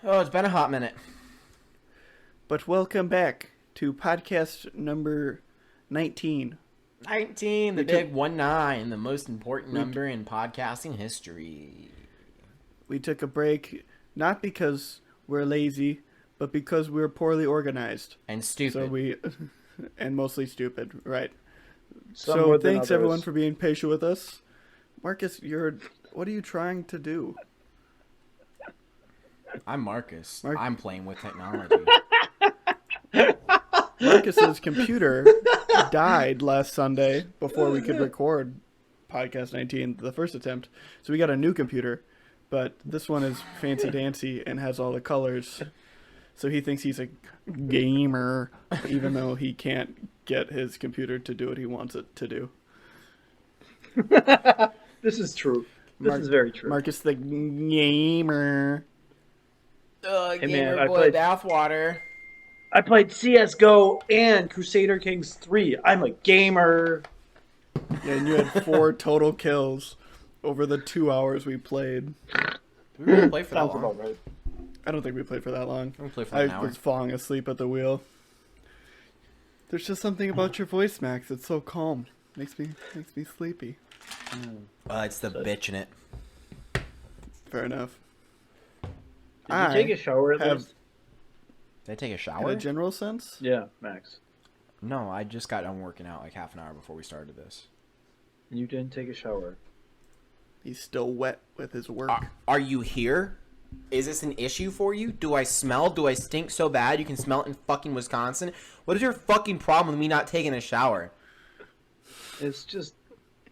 Oh, it's been a hot minute. But welcome back to podcast number 19. 19, the big 1-9, the most important number in podcasting history. We took a break not because we're lazy, but because we're poorly organized. And stupid. And mostly stupid, right? Some more So than thanks others. everyone for being patient with us. Marcus, what are you trying to do? I'm Marcus. Mark- I'm playing with technology. Marcus's computer died last Sunday before we could record podcast 19, the first attempt. So we got a new computer, but this one is fancy dancy and has all the colors. So he thinks he's a gamer, even though he can't get his computer to do what he wants it to do. This is true. This is very true. Marcus the gamer. Ugh, Hey, gamer man, I boy played- bathwater. I played CSGO and Crusader Kings 3. I'm a gamer. Yeah, and you had 4 total kills over the 2 hours we played. Did we really play for that Sounds long? about right. I don't think we played for that long. We played for an I hour. was falling asleep at the wheel. There's just something about your voice, Max. It's so calm. Makes me sleepy. It's the bitch in it. Fair enough. Did you take a shower at have- least? Did I take a In shower? a general sense, Yeah, Max. No, I just got done working out like half an hour before we started this. You didn't take a shower. he's still wet with his work. Are you here? Is this an issue for you? Do I smell? Do I stink so bad you can smell it in fucking Wisconsin? What is your fucking problem with me not taking a shower? It's just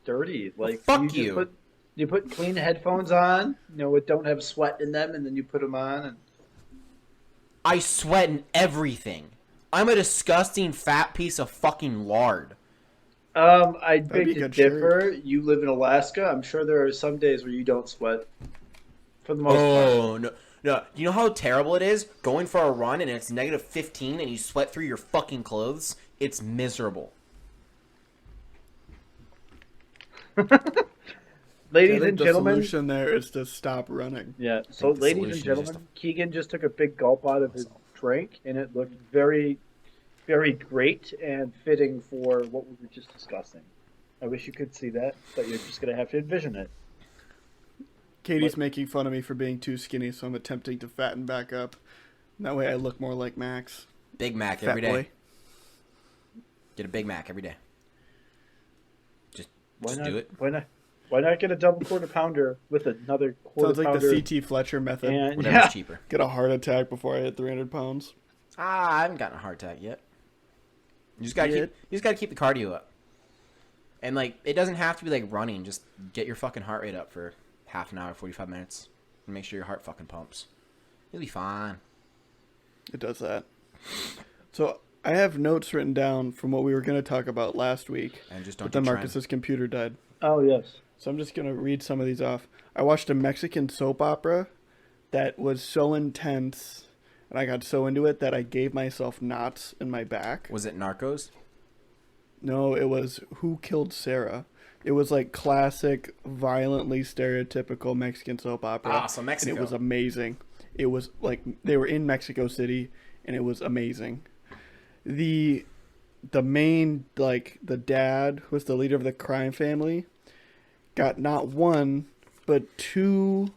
dirty. Like fuck just you. You put clean headphones on, it don't have sweat in them, and then you put them on. And I sweat in everything. I'm a disgusting fat piece of fucking lard. I be beg a to good differ. You live in Alaska. I'm sure there are some days where you don't sweat. For the most part. Oh, no. No. You know how terrible it is? Going for a run and it's negative 15 and you sweat through your fucking clothes? It's miserable. Ladies I think and the gentlemen. solution there is to stop running. Yeah. So, the ladies solution and is gentlemen, just Keegan just took a big gulp out of his drink, and it looked very, very great and fitting for what we were just discussing. I wish you could see that, but you're just gonna have to envision it. Katie's What? making fun of me for being too skinny, so I'm attempting to fatten back up. That way I look more like Max. Big Mac Fat every day. boy. Get a Big Mac every day. Just Why not? do it. Why not? Why not get a double quarter pounder with another quarter Sounds like pounder? the CT Fletcher method. And Whatever's yeah, cheaper. Get a heart attack before I hit 300 pounds. I haven't gotten a heart attack yet. You just gotta Yet? keep the cardio up. And like it doesn't have to be like running, just get your fucking heart rate up for half an hour, 45 minutes. And make sure your heart fucking pumps. You'll be fine. It does that. So I have notes written down from what we were going to talk about last week. And just don't But then do trend. Marcus's computer died. Oh yes. So I'm just going to read some of these off. I watched a Mexican soap opera that was so intense and I got so into it that I gave myself knots in my back. Was it Narcos? No, it was Who Killed Sarah. It was like classic, violently stereotypical Mexican soap opera. Ah, so And Mexico. it was amazing. It was like they were in Mexico City and it was amazing. The main, like, the dad was the leader of the crime family, got not one, but 2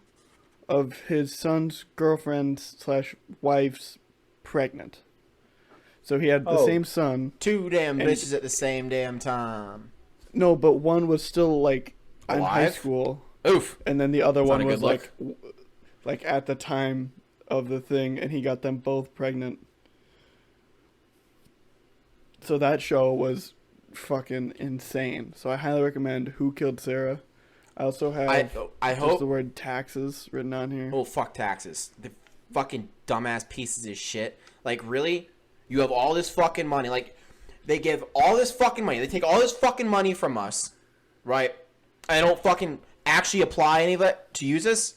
of his son's girlfriends / wives pregnant. So he had the Oh. same son. Two damn And- bitches at the same damn time. No, but one was still, like, in high Alive? school. Oof. And then the other That's not one a was, good look. like, at the time of the thing, and he got them both pregnant. So that show was fucking insane. So I highly recommend Who Killed Sarah. I also have I just hope. the word taxes written on here. Oh, fuck taxes. The fucking dumbass pieces of shit. Like, really? You have all this fucking money. Like, they give all this fucking money. They take all this fucking money from us, right? And don't fucking actually apply any of it to use us?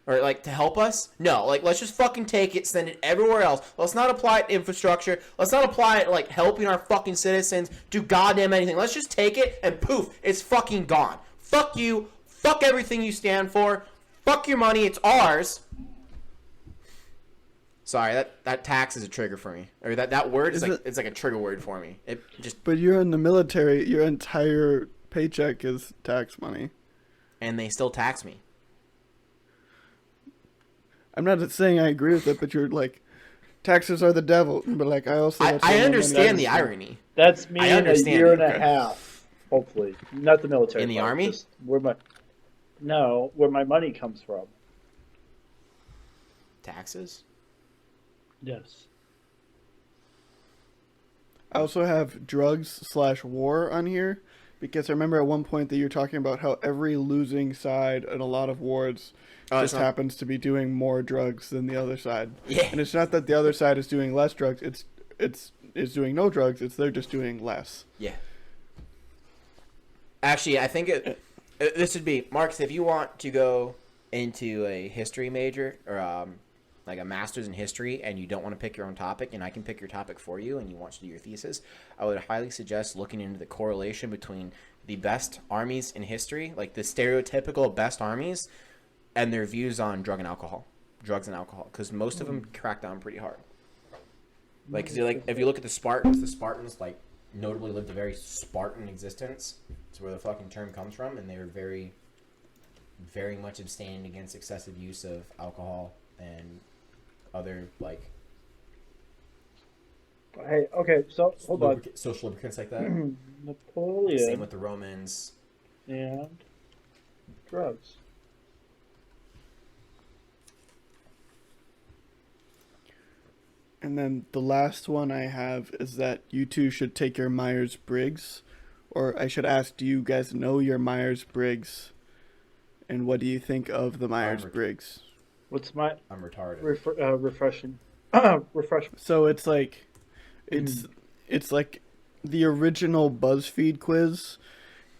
Or, like, to help us? No. Like, let's just fucking take it, send it everywhere else. Let's not apply it to infrastructure. Let's not apply it, like, helping our fucking citizens do goddamn anything. Let's just take it and poof, it's fucking gone. Fuck you. Fuck everything you stand for. Fuck your money. It's ours. Sorry, that tax is a trigger for me. Or that word is Is like it's like a trigger word for me. It just But you're in the military. Your entire paycheck is tax money. and they still tax me. I'm not saying I agree with it, but you're like, taxes are the devil. But like, I also I that's where my money understand the comes from. irony. That's me I in a understand year it. and a Okay. half, hopefully. Not the military. In the part, army? Just where my money comes from. Taxes? Yes. I also have drugs/war on here because I remember at one point that you're talking about how every losing side in a lot of wars Oh, just happens to be doing more drugs than the other side. Yeah. And it's not that the other side is doing less drugs. It's doing no drugs. It's they're just doing less. Yeah. Actually, I think this would be Marcus. If you want to go into a history major or like a master's in history, and you don't want to pick your own topic, and I can pick your topic for you, and you want to do your thesis, I would highly suggest looking into the correlation between the best armies in history, like the stereotypical best armies, and their views on drugs and alcohol, because most of them crack down pretty hard. Like, 'cause if you look at the Spartans like notably lived a very Spartan existence. That's where the fucking term comes from, and they were very, very much abstaining against excessive use of alcohol and other like Hey, okay, so hold on. social lubricants like that. Napoleon Same with the Romans. and drugs. And then the last one I have is that you two should take your Myers-Briggs, or I should ask, do you guys know your Myers-Briggs, and what do you think of the Myers-Briggs? What's my I'm retarded. refreshing? Refresh. So it's like, it's like the original BuzzFeed quiz,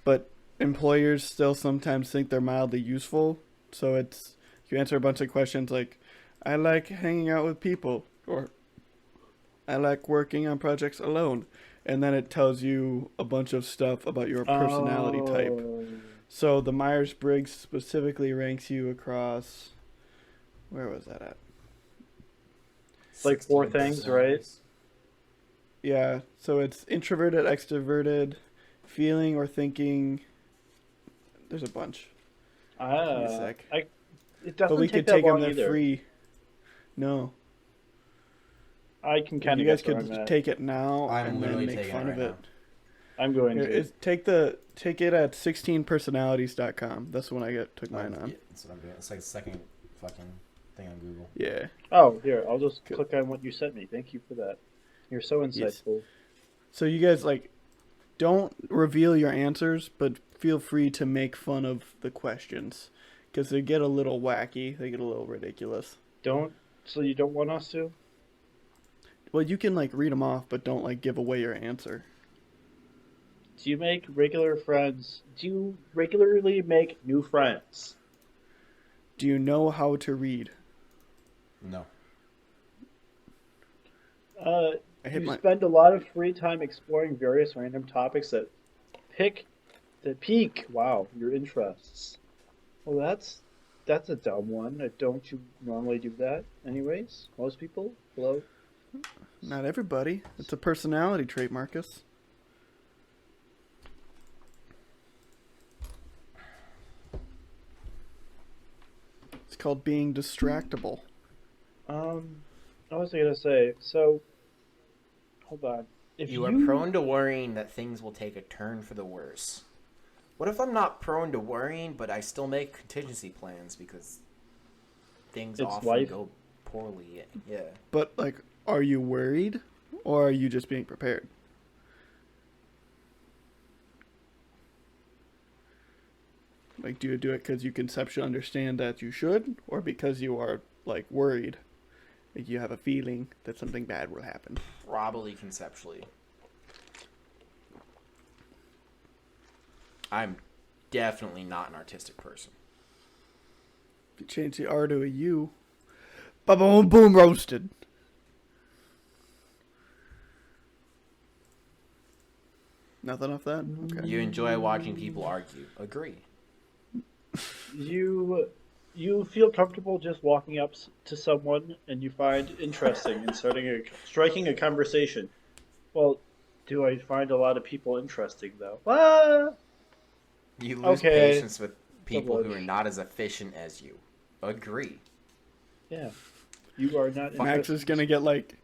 but employers still sometimes think they're mildly useful. So it's you answer a bunch of questions like, I like hanging out with people, or I like working on projects alone, and then it tells you a bunch of stuff about your personality type. So the Myers-Briggs specifically ranks you across. Where was that at? It's like 4 16%. things, right? Yeah, so it's introverted, extroverted, feeling or thinking. There's a bunch. Give me a sec. It But doesn't we take could that take them. long They're either. free. No, I can kind you of guys guess where could I'm at. take it now I'm and then literally make taking fun it of right it. I'm going Here, to. take it at 16personalities.com. That's the one I took mine on. Yeah, that's what I'm doing. It's like the second fucking thing on Google. Yeah. Oh, here, I'll just Good. click on what you sent me. Thank you for that. You're so insightful. So you guys don't reveal your answers, but feel free to make fun of the questions because they get a little wacky. They get a little ridiculous. So you don't want us to? Well, you can read them off, but don't give away your answer. Do you make regular friends? Do you regularly make new friends? Do you know how to read? No. I hit You my. spend a lot of free time exploring various random topics that pique, wow, your interests. Well, that's a dumb one. Don't you normally do that anyways? Most people? Hello? Not everybody. It's a personality trait, Marcus. It's called being distractible. What was I gonna say? So, hold on. If You are prone to worrying that things will take a turn for the worse. What if I'm not prone to worrying, but I still make contingency plans because things It's often life. go poorly? Yeah. But are you worried, or are you just being prepared? Do you do it because you conceptually understand that you should, or because you are worried? You have a feeling that something bad will happen. Probably conceptually. I'm definitely not an artistic person. If you change the R to a U, boom, boom, roasted. Nothing off that? Okay. You enjoy watching people argue. Agree. you you feel comfortable just walking up to someone and you find interesting and striking a conversation. Well, do I find a lot of people interesting though? You lose Okay, patience with people who are privilege. not as efficient as you. Agree. Yeah, you are not Max interested. is gonna get like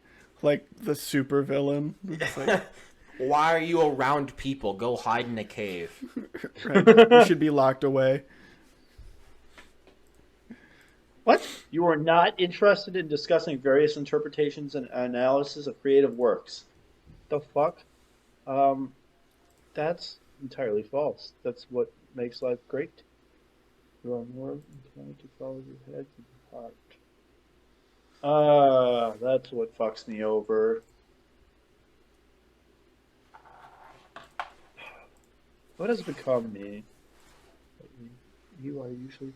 the super villain. It's like, Why are you around people? Go hide in a cave. right? You should be locked away. What? You are not interested in discussing various interpretations and analysis of creative works. The fuck? Um, that's entirely false. That's what makes life great. You are more inclined to follow your head than your heart. Ah, that's what fucks me over. What has become me? You are usually.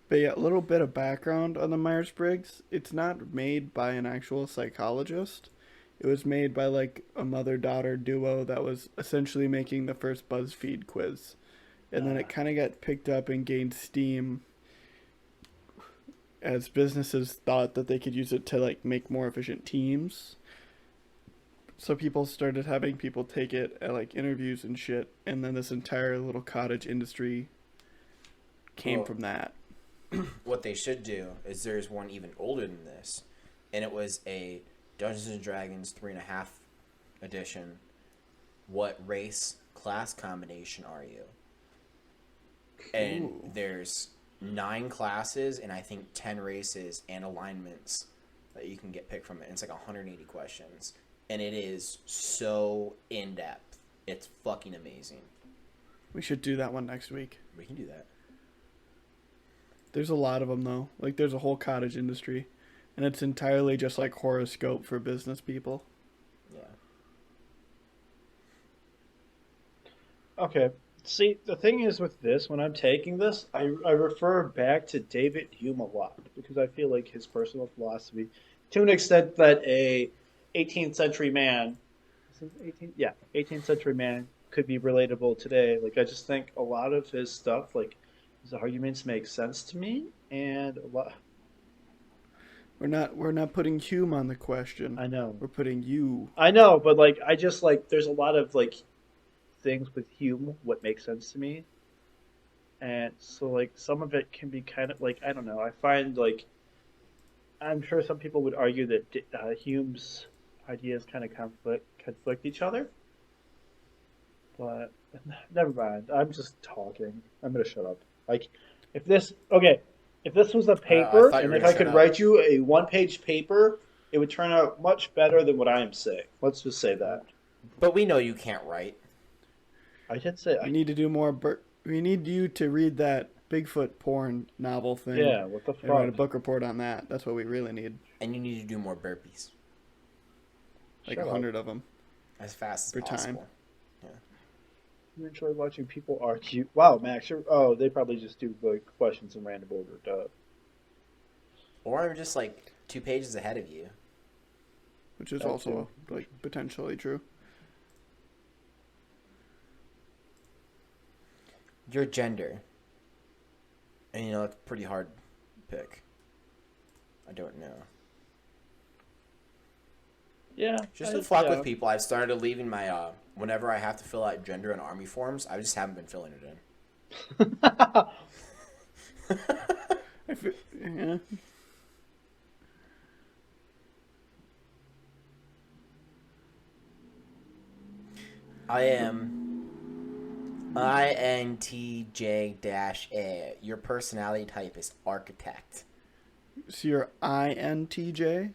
But yeah, a little bit of background on the Myers-Briggs. It's not made by an actual psychologist. It was made by like a mother-daughter duo that was essentially making the first BuzzFeed quiz. And then it Ah, kind of got picked up and gained steam as businesses thought that they could use it to like make more efficient teams. So people started having people take it at like interviews and shit, and then this entire little cottage industry came Well, from that. what they should do is there's one even older than this, and it was a Dungeons and Dragons 3.5 edition. What race class combination are you? And Ooh. there's 9 classes and I think 10 races and alignments that you can get picked from it. And it's like 180 questions, and it is so in depth. It's fucking amazing. We should do that one next week. We can do that. There's a lot of them though. Like there's a whole cottage industry, and it's entirely just like horoscope for business people. Yeah. okay. See, the thing is with this, when I'm taking this, I refer back to David Hume a lot because I feel like his personal philosophy, to an extent that a 18th century man, is it 18? Yeah, 18th century man could be relatable today. Like I just think a lot of his stuff, like his arguments, make sense to me, and a lot. We're not putting Hume on the question. I know, We're putting you. I know, but like I just like there's a lot of like things with Hume what makes sense to me, and so like some of it can be kind of like I don't know. I find like I'm sure some people would argue that Hume's ideas kind of conflict each other, but never mind. I'm just talking. I'm gonna shut up. Like, if this okay, if this was a I paper, thought you and were if gonna I shut could up. write you a one-page paper, it would turn out much better than what I am saying. Let's just say that. But we know you can't write. I did say, We need to do more. We need you to read that Bigfoot porn novel thing yeah. What the and write a fuck? book report on that. That's what we really need. And you need to do more burpees. Like Shut up. 100 of them As fast as per time. possible. Yeah. You enjoy watching people argue. Wow, Max. Oh, they probably just do like questions in random order. Duh. Or I'm just like 2 pages ahead of you. which is That also too. like potentially true. Your gender. And you know, it's a pretty hard pick. I don't know. Yeah. Just to fuck with people, I've started leaving my, whenever I have to fill out gender and army forms, I just haven't been filling it in. Yeah. I am INTJ-A. Your personality type is architect. So you're INTJ?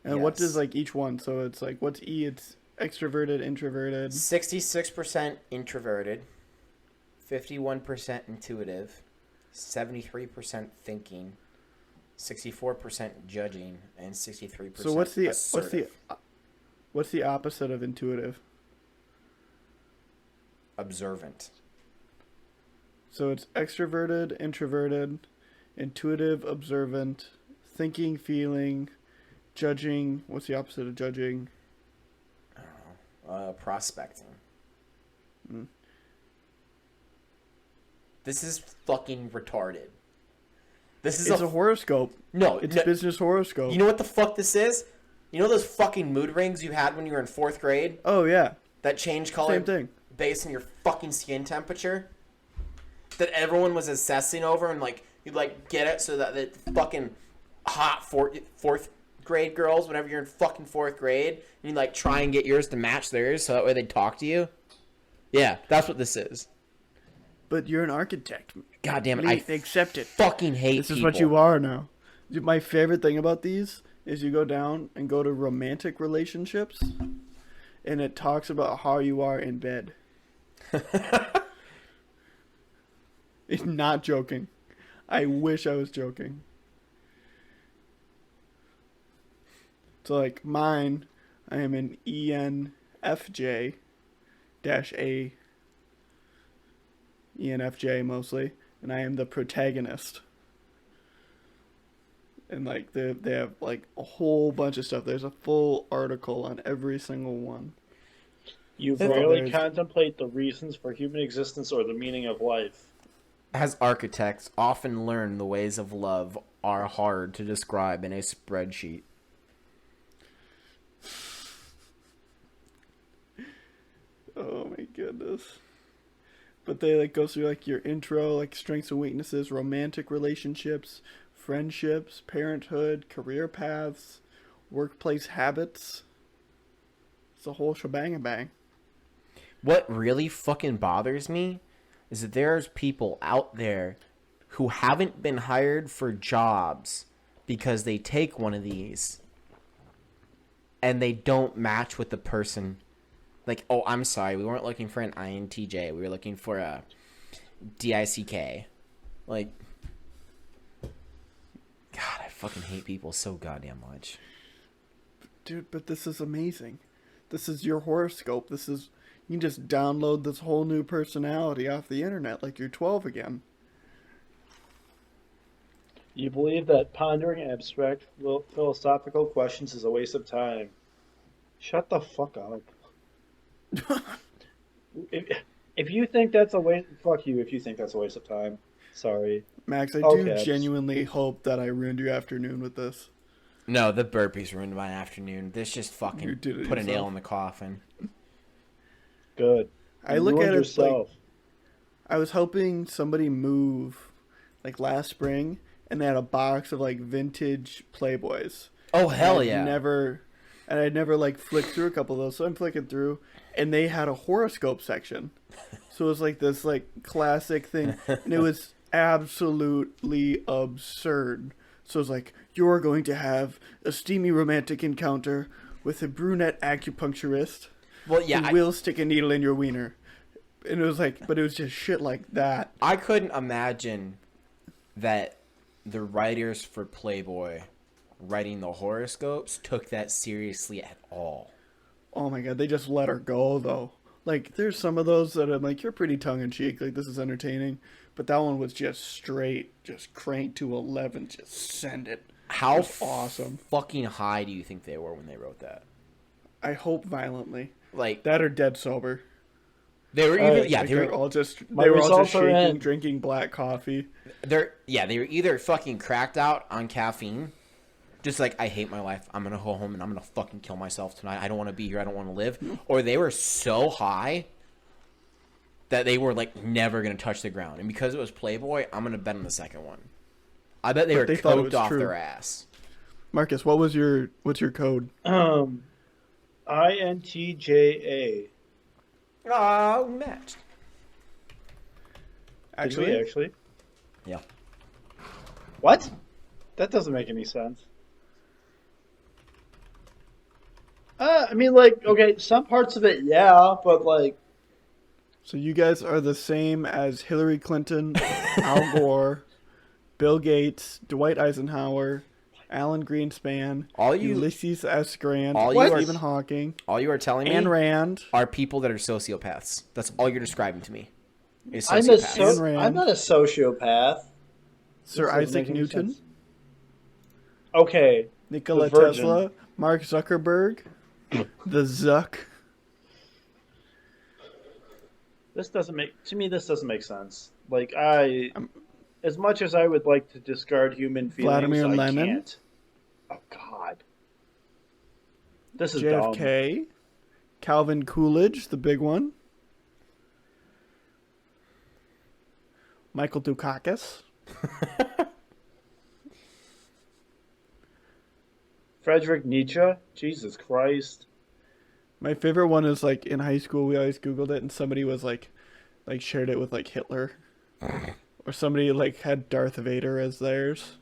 And what does Yes. like each one? So it's like what's E? It's extroverted, introverted. 66% introverted, 51% intuitive, 73% thinking, 64% judging, and 63% So what's the assertive. what's the opposite of intuitive? Observant. So it's extroverted, introverted, intuitive, observant, thinking, feeling, judging. What's the opposite of judging? I don't know. Prospecting. This is fucking retarded. It's a horoscope. No, It's no, business horoscope. you know what the fuck this is? You know those fucking mood rings you had when you were in 4th grade Oh yeah, that change color same thing. based on your fucking skin temperature? That everyone was obsessing over, and like you'd like get it so that the fucking hot 4th grade girls, whenever you're in fucking 4th grade, and you like try and get yours to match theirs so that way they'd talk to you. Yeah, that's what this is. But you're an architect. God damn it, I accept it. fucking hate This is people. what you are now. My favorite thing about these is you go down and go to romantic relationships, and it talks about how you are in bed. It's not joking. I wish I was joking. So like mine, I am an ENFJ -A. ENFJ mostly, and I am the protagonist. And like they have like a whole bunch of stuff. There's a full article on every single one. You Oh, rarely there's- contemplate the reasons for human existence or the meaning of life. As architects, often learn the ways of love are hard to describe in a spreadsheet. Oh my goodness. But they like go through like your intro, like strengths and weaknesses, romantic relationships, friendships, parenthood, career paths, workplace habits. It's a whole shebang bang. What really fucking bothers me is that there's people out there who haven't been hired for jobs because they take one of these and they don't match with the person. Like, oh, I'm sorry, we weren't looking for an INTJ. We were looking for a DICK. Like, God, I fucking hate people so goddamn much. Dude, but this is amazing. This is your horoscope. This is, you can just download this whole new personality off the internet like you're 12 again. You believe that pondering abstract philosophical questions is a waste of time. Shut the fuck up. If you think that's a waste, fuck you if you think that's a waste of time. Sorry. Max, I do Okay. genuinely hope that I ruined your afternoon with this. No, the burpees ruined my afternoon. This just You fucking did it put a nail yourself. in the coffin. Good. I You look ruined at it yourself. like I was hoping somebody move like last spring and they had a box of like vintage Playboys. Oh, hell I'd yeah. I'd never like flicked through a couple of those, so I'm flicking through, and they had a horoscope section. So it was like this like classic thing, and it was absolutely absurd. So it's like, you're going to have a steamy romantic encounter with a brunette acupuncturist Well, yeah, who will stick a needle in your wiener. And it was like, but it was just shit like that. I couldn't imagine that the writers for Playboy writing the horoscopes took that seriously at all. Oh my god, they just let her go though. Like, there's some of those that I'm like, you're pretty tongue-in-cheek, like, this is entertaining. But that one was just straight, just cranked to 11, just send it. How It was awesome. fucking high do you think they were when they wrote that? I hope violently. Like, That or dead sober. they were either, Alright, yeah, Like, they they're were, all just, My they were all just results are shaking, in. drinking black coffee. they were either fucking cracked out on caffeine, just like, I hate my life, I'm gonna go home and I'm gonna fucking kill myself tonight, I don't want to be here, I don't want to live, or they were so high that they were like never gonna touch the ground, and because it was Playboy, I'm gonna bet on the second one. I bet they But were they thought it coked was off true. their ass. Marcus, what's your code? INTJA. Ah, we matched. Did we actually? Yeah. What? That doesn't make any sense. I mean, like, okay, some parts of it, yeah, but like, So you guys are the same as Hillary Clinton, Al Gore, Bill Gates, Dwight Eisenhower, Alan Greenspan, All you- Ulysses S. Grant, all you are- Stephen Hawking, All you are telling me Ayn Rand. are people that are sociopaths. That's all you're describing to me. Is I'm sociopaths. Rand. I'm not a sociopath. Sir This doesn't Isaac make any Newton, sense. Okay, Nikola The Virgin. Tesla, Mark Zuckerberg, the Zuck. this doesn't make sense. Like Um, as much as I would like to discard human feelings, Vladimir I Lenin, can't. Oh God, this is dumb. JFK, Calvin Coolidge, the big one, Michael Dukakis, Friedrich Nietzsche. Jesus Christ. My favorite one is like in high school we always Googled it and somebody was like shared it with like Hitler. Or somebody like had Darth Vader as theirs.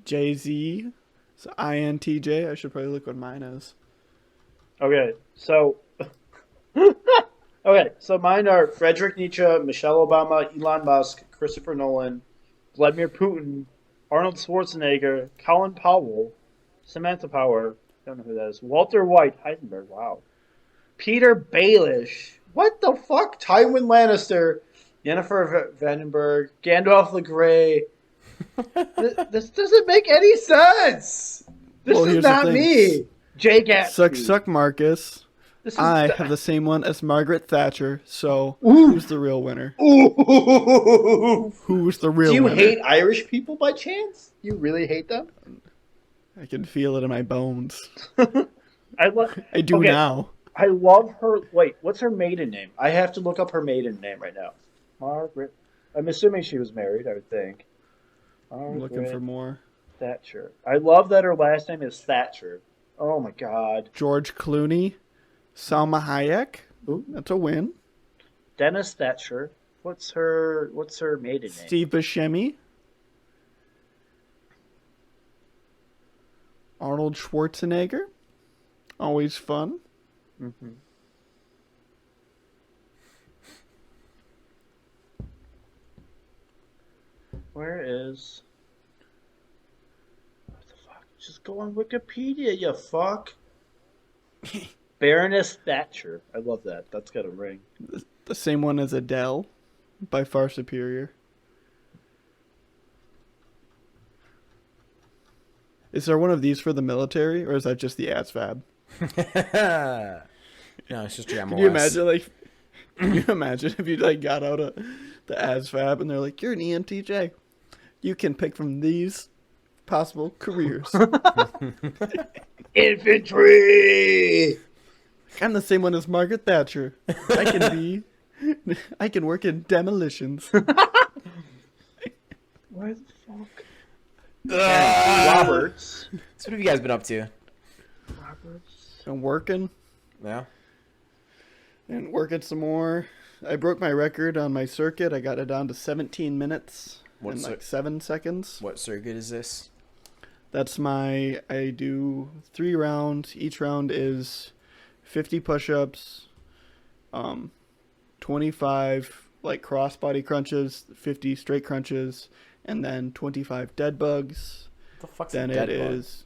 Jay-Z. So INTJ. I should probably look what mine is. Okay, so okay, so mine are Friedrich Nietzsche, Michelle Obama, Elon Musk, Christopher Nolan, Vladimir Putin, Arnold Schwarzenegger, Colin Powell, Samantha Power. Don't know who that is. Walter White, Heisenberg. Wow. Peter Baelish. What the fuck? Tywin Lannister, Yennefer Vandenberg, Gandalf the Grey. This doesn't make any sense. This Well, is here's the not thing. me. Jay Gatsby. Suck Marcus. This is I have the same one as Margaret Thatcher, so Ooh. who's the real winner? Ooh. Who's the real Do you winner? hate Irish people by chance? You really hate them? I can feel it in my bones. I do okay, now. I love her. Wait, what's her maiden name? I have to look up her maiden name right now. Margaret. I'm assuming she was married, I would think. I'm looking for more. Thatcher. I love that her last name is Thatcher. Oh my god. George Clooney. Salma Hayek. Ooh. That's a win. Dennis Thatcher. What's her maiden name? Steve Buscemi. Arnold Schwarzenegger. Always fun. Mm-hmm. Where is... What the fuck? Just go on Wikipedia, you fuck. Baroness Thatcher. I love that. That's got a ring. The same one as Adele. By far superior. Is there one of these for the military, or is that just the ASVAB? No, it's just your MOS. Can you imagine, like, can you imagine if you like got out of the ASVAB and they're like, "You're an ENTJ. You can pick from these possible careers." Infantry. I'm the same one as Margaret Thatcher. I can work in demolitions. Why the fuck? Roberts. So what have you guys been up to? Roberts. I'm working Yeah. and working some more. I broke my record on my circuit. I got it down to 17 minutes and like 7 seconds. What circuit is this? That's I do 3 rounds. Each round is 50 push-ups, 25 like cross-body crunches, 50 straight crunches, and then 25 dead bugs. What the fuck's Then a dead it bug? is,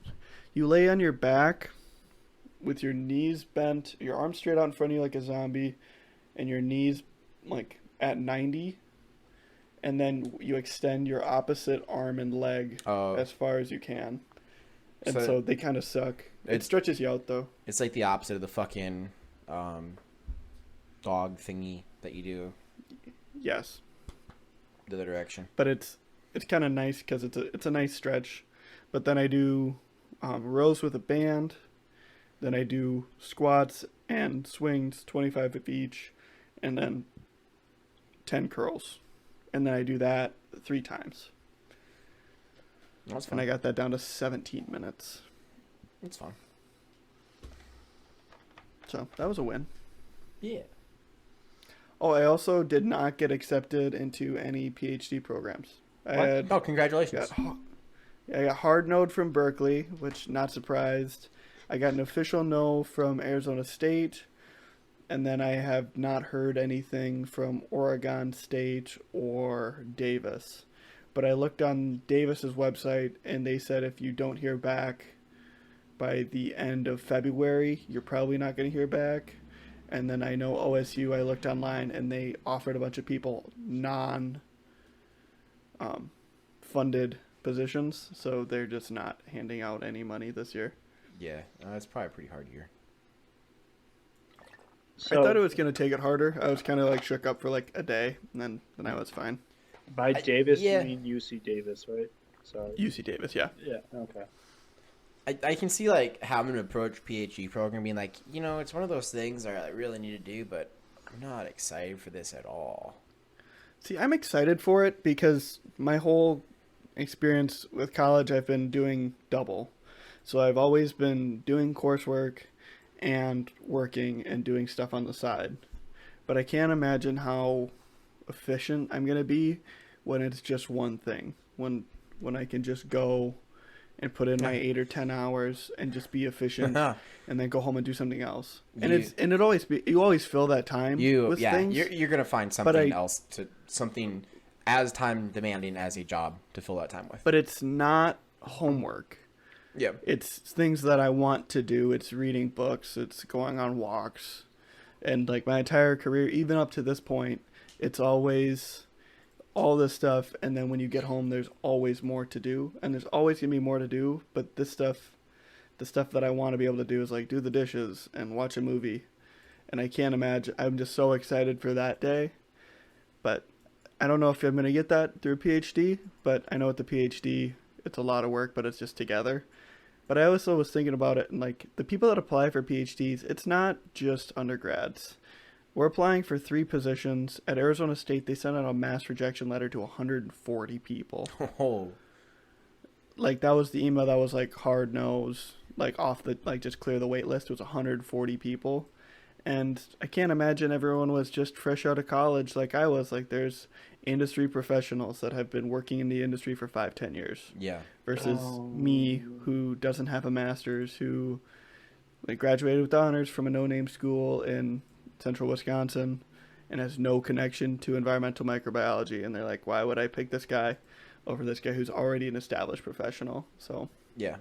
you lay on your back with your knees bent, your arms straight out in front of you like a zombie, and your knees like at 90, and then you extend your opposite arm and leg as far as you can. And so they kind of suck. It stretches you out though. It's like the opposite of the fucking dog thingy that you do Yes. the other direction. But it's kind of nice because it's a nice stretch. But then I do rows with a band. Then I do squats and swings, 25 of each, and then 10 curls. And then I do that 3 times. That's fun. And I got that down to 17 minutes. That's fun. So that was a win. Yeah. Oh, I also did not get accepted into any PhD programs. Oh, congratulations. I got hard node from Berkeley, which not surprised. I got an official no from Arizona State, and then I have not heard anything from Oregon State or Davis. But I looked on Davis's website, and they said if you don't hear back by the end of February, you're probably not going to hear back. And then I know OSU, I looked online, and they offered a bunch of people non-funded positions, so they're just not handing out any money this year. Yeah, it's probably a pretty hard year. I thought it was going to take it harder. I was kind of like shook up for like a day, and then I was fine. By Davis, yeah. you mean UC Davis, right? Sorry. UC Davis, yeah. Yeah. Okay. I can see like having an approach PhD program being like, it's one of those things that I really need to do, but I'm not excited for this at all. See, I'm excited for it because my whole experience with college, I've been doing double. So I've always been doing coursework and working and doing stuff on the side. But I can't imagine how efficient I'm going to be when it's just one thing. When I can just go and put in my 8 or 10 hours and just be efficient and then go home and do something else. And you always fill that time with things. You're going to find something else, something as time demanding as a job to fill that time with. But it's not homework. Yeah. It's things that I want to do. It's reading books. It's going on walks. And like my entire career, even up to this point, it's always all this stuff. And then when you get home, there's always more to do. And there's always going to be more to do. But the stuff that I want to be able to do is like do the dishes and watch a movie. And I can't imagine. I'm just so excited for that day. But I don't know if I'm going to get that through a PhD. But I know with the PhD, it's a lot of work, but it's just together. But I also was thinking about it, and like the people that apply for PhDs, it's not just undergrads. We're applying for 3 positions. At Arizona State, they sent out a mass rejection letter to 140 people. Oh. Like that was the email that was like hard nose, like off the, like just clear the wait list. It was 140 people. And I can't imagine everyone was just fresh out of college like I was. Like there's industry professionals that have been working in the industry for 5-10 years. Yeah. Versus me, who doesn't have a master's, who like graduated with honors from a no-name school in central Wisconsin and has no connection to environmental microbiology. And they're like, why would I pick this guy over this guy who's already an established professional? So yeah,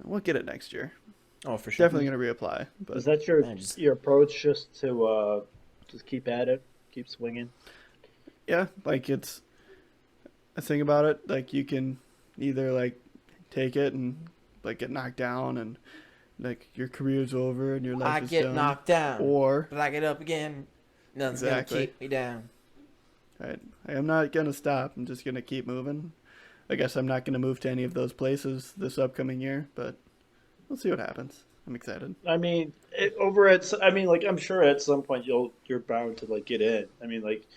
we'll get it next year. Oh, for sure. Definitely going to reapply. But is that your approach, just to just keep at it, keep swinging? Yeah, like it's a thing about it. Like you can either like take it and like get knocked down and like your career's over and your life is done. I get knocked down, or but I get up again. Nothing's gonna keep me down. Right. I am not gonna stop. I'm just gonna keep moving. I guess I'm not gonna move to any of those places this upcoming year, but we'll see what happens. I'm excited. I mean, I'm sure at some point you're bound to like get in. I mean, like,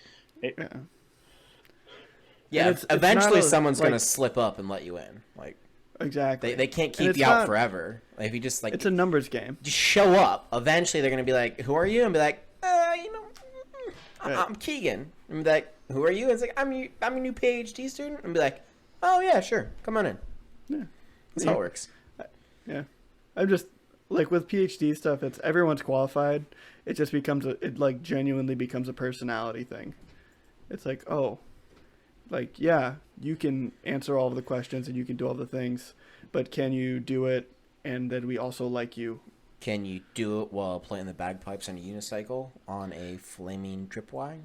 yeah. Eventually, someone's gonna slip up and let you in. Like, exactly. They can't keep you out forever. Like, if you just like, it's a numbers game. Just show up. Eventually, they're gonna be like, "Who are you?" And be like, I'm Keegan." And be like, "Who are you?" And it's like, I'm a new PhD student." And be like, "Oh yeah, sure, come on in." Yeah, that's how it works. Yeah, I'm just like with PhD stuff. It's everyone's qualified. It just becomes it like genuinely becomes a personality thing. It's like, oh, like, yeah, you can answer all of the questions and you can do all the things, but can you do it and then we also like you? Can you do it while playing the bagpipes on a unicycle on a flaming tripwire?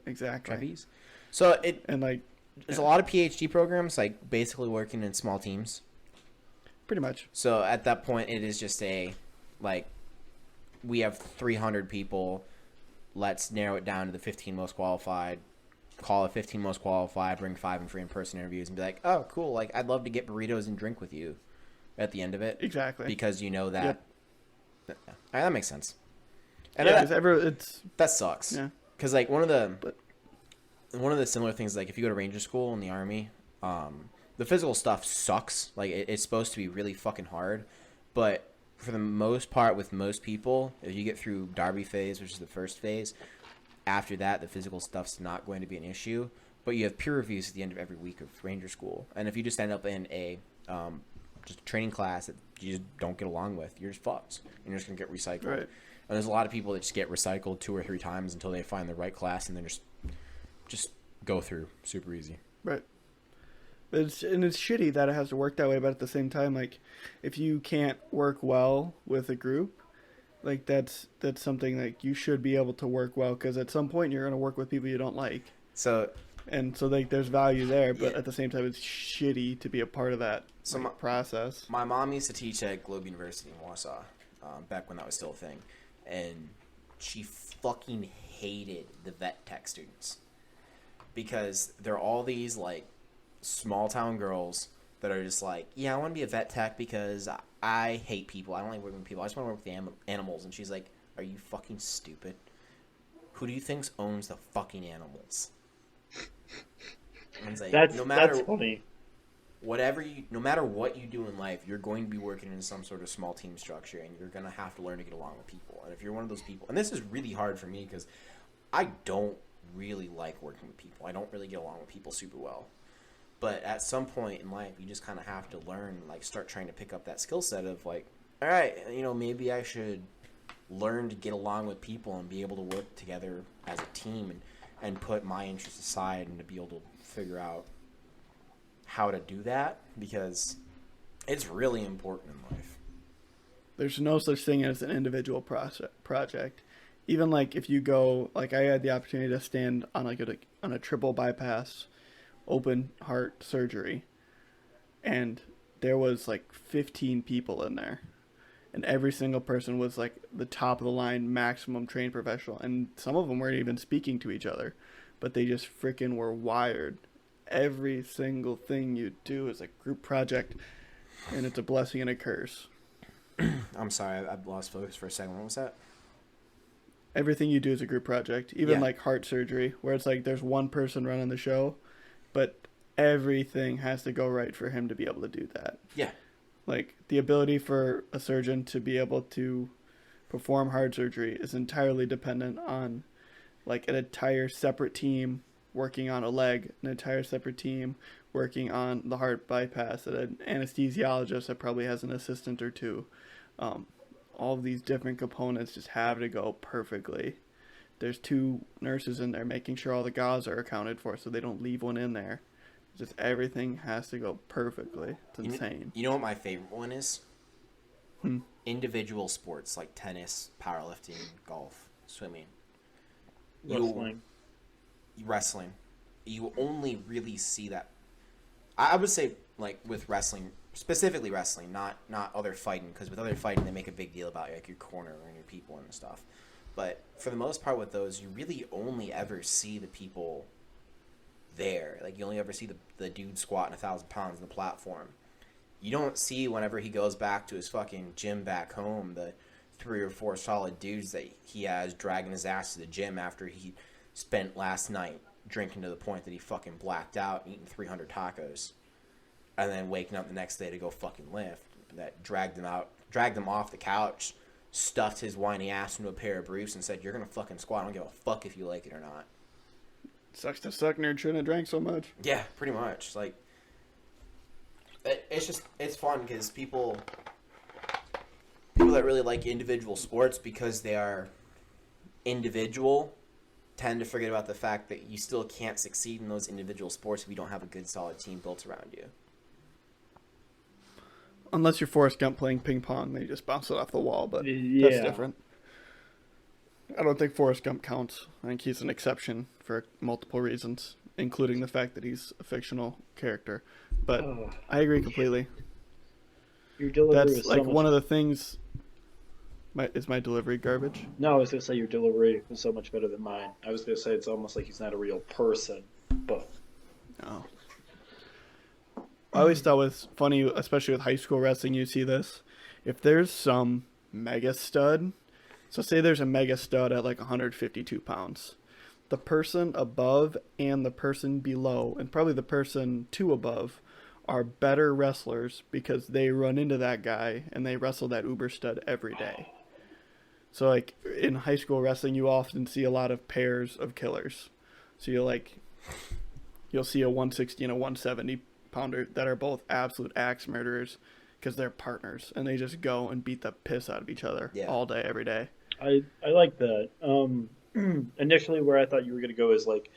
Exactly. Trapeze? So there's a lot of PhD programs like basically working in small teams. Pretty much. So at that point, it is just we have 300 people. Let's narrow it down to the 15 most qualified. Call it 15 most qualified. Bring 5 in free in-person interviews and be like, oh, cool. Like, I'd love to get burritos and drink with you at the end of it. Exactly. Because you know that. Yep. That makes sense. And yeah, that sucks. Yeah. Because like one of the similar things, like if you go to Ranger School in the Army, the physical stuff sucks. Like it's supposed to be really fucking hard, but for the most part, with most people, if you get through Derby phase, which is the first phase, after that, the physical stuff's not going to be an issue. But you have peer reviews at the end of every week of Ranger School, and if you just end up in a just a training class that you just don't get along with, you're just fucked. And you're just gonna get recycled. Right. And there's a lot of people that just get recycled 2 or 3 times until they find the right class, and then just go through super easy. Right. It's shitty that it has to work that way, but at the same time, like, if you can't work well with a group, like, that's something, like, you should be able to work well, because at some point you're going to work with people you don't like. So, like, there's value there, but at the same time, it's shitty to be a part of that process. My mom used to teach at Globe University in Warsaw, back when that was still a thing. And she fucking hated the vet tech students because they're all these like small town girls that are just like, yeah, I want to be a vet tech because I hate people. I don't like working with people. I just want to work with the animals. And she's like, are you fucking stupid? Who do you think owns the fucking animals? And like, That's funny. No matter what you do in life, you're going to be working in some sort of small team structure, and you're going to have to learn to get along with people. And if you're one of those people, and this is really hard for me because I don't really like working with people. I don't really get along with people super well. But at some point in life, you just kind of have to learn, like, start trying to pick up that skill set of, like, all right, maybe I should learn to get along with people and be able to work together as a team and put my interests aside and to be able to figure out how to do that, because it's really important in life. There's no such thing as an individual project. Even, like, if you go, like, I had the opportunity to stand on, like, on a triple bypass open heart surgery, and there was like 15 people in there, and every single person was like the top of the line maximum trained professional, and some of them weren't even speaking to each other, but they just freaking were wired. Every single thing you do is a group project, and it's a blessing and a curse. I'm sorry, I lost focus for a second. What was that? Everything you do is a group project, even like heart surgery, where it's like there's one person running the show, but everything has to go right for him to be able to do that. Yeah. Like, the ability for a surgeon to be able to perform heart surgery is entirely dependent on, like, an entire separate team working on a leg, an entire separate team working on the heart bypass, an anesthesiologist that probably has an assistant or two. All of these different components just have to go perfectly. There's 2 nurses in there making sure all the gauze are accounted for so they don't leave one in there. Just everything has to go perfectly. It's insane. You know what my favorite one is? Individual sports like tennis, powerlifting, golf, swimming. Wrestling. You only really see that. I would say, like, with wrestling, specifically wrestling, not other fighting, because with other fighting they make a big deal about, like, your corner and your people and stuff. But for the most part with those, you really only ever see the people there. Like, you only ever see the dude squatting 1,000 pounds on the platform. You don't see, whenever he goes back to his fucking gym back home, the 3 or 4 solid dudes that he has dragging his ass to the gym after he spent last night drinking to the point that he fucking blacked out and eating 300 tacos. And then waking up the next day to go fucking lift. That dragged him off the couch, stuffed his whiny ass into a pair of briefs and said, you're gonna fucking squat, I don't give a fuck if you like it or not. Sucks to suck, nerd shouldn't have drank so much. Yeah, pretty much. Like, it's fun because people that really like individual sports because they are individual tend to forget about the fact that you still can't succeed in those individual sports if you don't have a good solid team built around you. Unless you're Forrest Gump playing ping pong, then you just bounce it off the wall, but that's different. I don't think Forrest Gump counts. I think he's an exception for multiple reasons, including the fact that he's a fictional character. But I agree completely. Your delivery That's was like so one much... of the things. Is my delivery garbage? No, I was going to say your delivery was so much better than mine. I was going to say it's almost like he's not a real person, but... No. I always thought it was funny, especially with high school wrestling, you see this. If there's some mega stud, so say there's a mega stud at like 152 pounds, the person above and the person below, and probably the person 2 above, are better wrestlers because they run into that guy and they wrestle that uber stud every day. So like in high school wrestling, you often see a lot of pairs of killers. So you'll see a 160 and a 170 pounder that are both absolute axe murderers because they're partners and they just go and beat the piss out of each other all day, every day. I like that. Initially where I thought you were going to go is like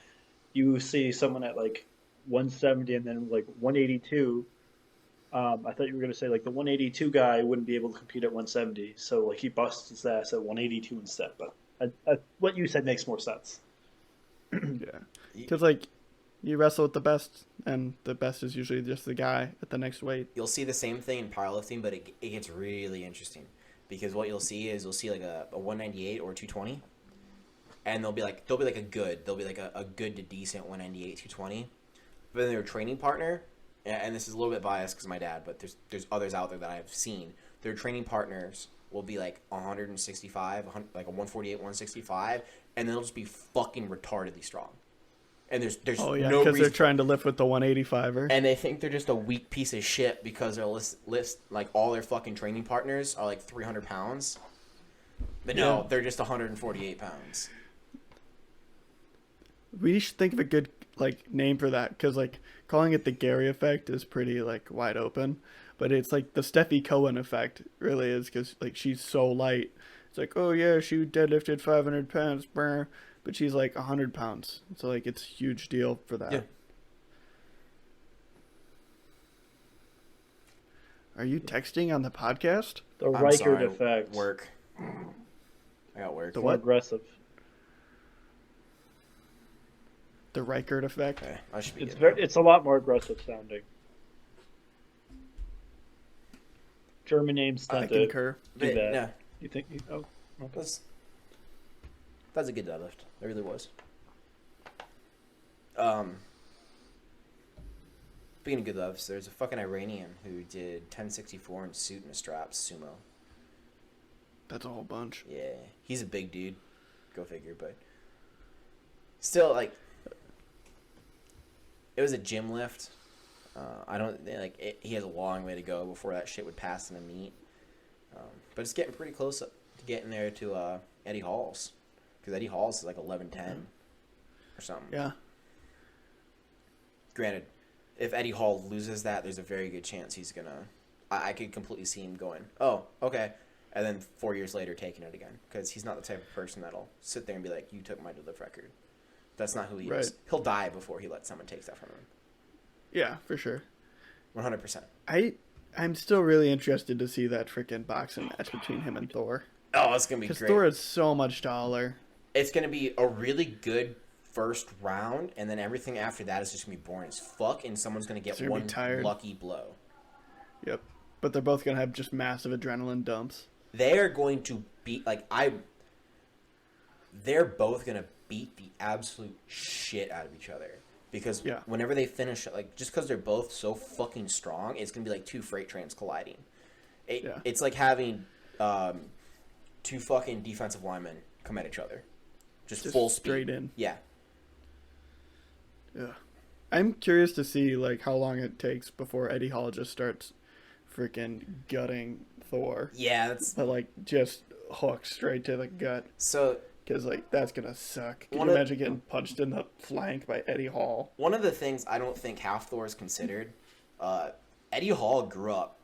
you see someone at like 170 and then like 182. I thought you were going to say like the 182 guy wouldn't be able to compete at 170. So like he busts his ass at 182 instead. But what you said makes more sense. Yeah. Because like you wrestle with the best, and the best is usually just the guy at the next weight. You'll see the same thing in powerlifting, but it gets really interesting. Because what you'll see like a 198 or 220, and they'll be like a good to decent 198 220. But then their training partner, and this is a little bit biased because my dad, but there's others out there that I've seen. Their training partners will be like 165, like a 148, 165, and they'll just be fucking retardedly strong. And there's Oh yeah, no because they're reason, trying to lift with the 185er. and they think they're just a weak piece of shit because their list like all their fucking training partners are like 300 pounds. But no, Yeah. they're just 148 pounds. We should think of a good like name for that, because like calling it the Gary effect is pretty like wide open, but it's like the Steffi Cohen effect really is, because like she's so light. It's like, oh yeah, she deadlifted 500 pounds, brr, but she's like 100 pounds. So like it's a huge deal for that. Yeah. Are you texting on the podcast? The I'm Reichert sorry, effect. Work. I got work. The More what? aggressive. The Reichert effect? Okay, I should be It's good. it's a lot more aggressive sounding. German names I tend to concur. do But, that. yeah, You think? Oh, okay. that's a good deadlift. It really was. Speaking of good deadlifts, there's a fucking Iranian who did 1064 in suit and straps sumo. That's a whole bunch. Yeah, he's a big dude. Go figure, but still, like, it was a gym lift. I don't like it, he has a long way to go before that shit would pass in a meet. But it's getting pretty close to getting there to Eddie Hall's, because Eddie Hall's is like 11:10 or something. Yeah. Granted, if Eddie Hall loses that, there's a very good chance he's gonna. I could completely see him going, oh, okay, and then 4 years later taking it again, because he's not the type of person that'll sit there and be like, you took my deadlift record. That's not who he is. Right. He'll die before he lets someone take that from him. Yeah, for sure. 100%. I'm still really interested to see that freaking boxing match between him and Thor. Oh, it's gonna be Because great. Thor is so much taller. It's gonna be a really good first round, and then everything after that is just gonna be boring as fuck, and someone's gonna get They're gonna be one tired. lucky blow. Yep. But they're both going to have just massive adrenaline dumps. They are going to beat they're both gonna beat the absolute shit out of each other, because Yeah. whenever they finish, like, just because they're both so fucking strong, it's gonna be like two freight trains colliding. Yeah. It's like having two fucking defensive linemen come at each other, just full speed. straight in. Yeah. Yeah. I'm curious to see like how long it takes before Eddie Hall just starts freaking gutting Thor. Yeah, that's But like just hook straight to the gut. so. Because like that's gonna suck. Can One you of- imagine getting punched in the flank by Eddie Hall? One of the things I don't think half Thor is considered, Eddie Hall grew up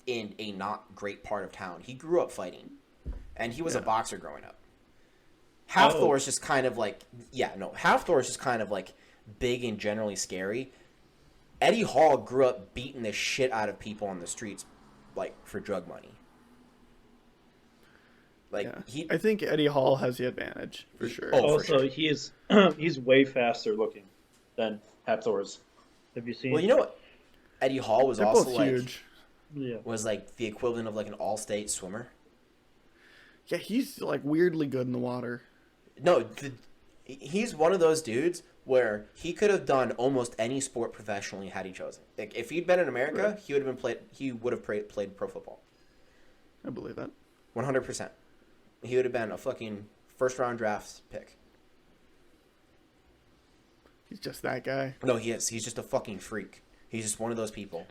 in a not great part of town. He grew up fighting, and he was a Yeah. boxer growing up. Half Oh. Thor is just kind of like, half Thor is just kind of like big and generally scary. Eddie Hall grew up beating the shit out of people on the streets, like, for drug money. Like, Yeah. I think Eddie Hall has the advantage for sure. Oh, for Also, sure. he's way faster looking than Hathor's. Have you seen? Well, you know what? Eddie Hall was They're also both like huge. Yeah. was like the equivalent of like an all-state swimmer. Yeah, he's like weirdly good in the water. No, he's one of those dudes where he could have done almost any sport professionally had he chosen. Like, if he'd been in America, Right. he would have played pro football. I believe that. 100%. He would have been a fucking first round draft pick. He's just that guy. No, he is. He's just a fucking freak. He's just one of those people.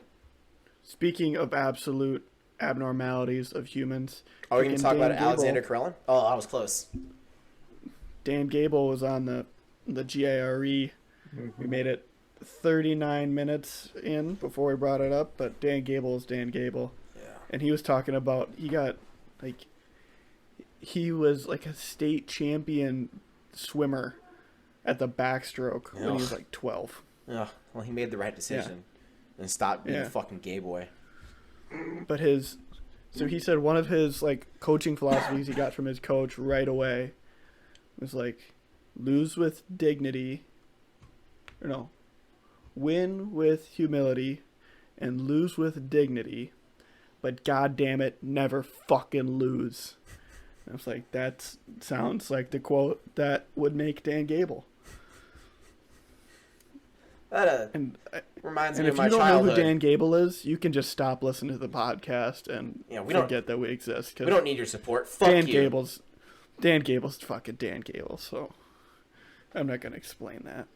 Speaking of absolute abnormalities of humans, Are we going freaking to talk about Dan Gable- Alexander Karelin? Oh, I was close. Dan Gable was on the GIRE. We made it 39 minutes in before we brought it up, but Dan Gable is Dan Gable. Yeah. And he was talking about he was like a state champion swimmer at the backstroke when he was Ugh. like 12. Ugh, well, he made the right decision and stopped being Yeah. a fucking gay boy. But so he said one of his like coaching philosophies he got from his coach right away was like, lose with dignity, or no, win with humility and lose with dignity, but god damn it, never fucking lose. I was like, that sounds like the quote that would make Dan Gable. That And reminds and me if of my you don't know childhood. who Dan Gable is, you can just stop listening to the podcast and Yeah, we don't- forget that we exist. 'Cause We don't need your support. Fuck Dan you. Gable's fucking Dan Gable, so I'm not gonna explain that.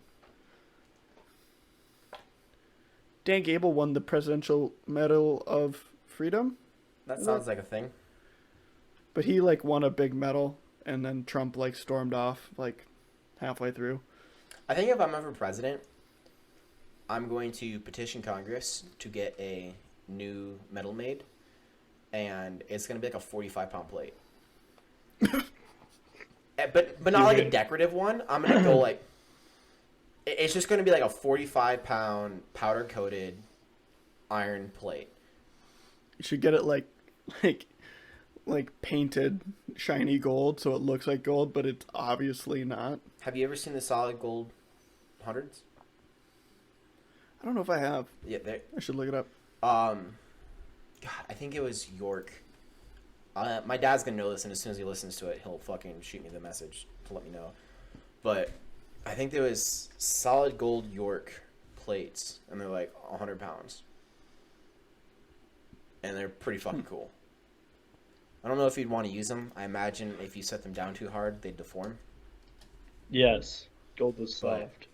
Dan Gable won the Presidential Medal of Freedom, That sounds like a thing. but he like won a big medal, and then Trump like stormed off like halfway through. I think if I'm ever president, I'm going to petition Congress to get a new medal made, and it's going to be like a 45-pound plate. But not like a decorative one. I'm going to go like... It's just going to be like a 45-pound powder-coated iron plate. You should get it like painted shiny gold, so it looks like gold, but it's obviously not. Have you ever seen the solid gold hundreds? I don't know if I have. Yeah, I should look it up. God, I think it was York. My dad's gonna know this, and as soon as he listens to it, he'll fucking shoot me the message to let me know. But I think there was solid gold York plates, and they're like 100 pounds, and they're pretty fucking cool. I don't know if you'd want to use them. I imagine if you set them down too hard, they'd deform. Yes, gold is But- soft.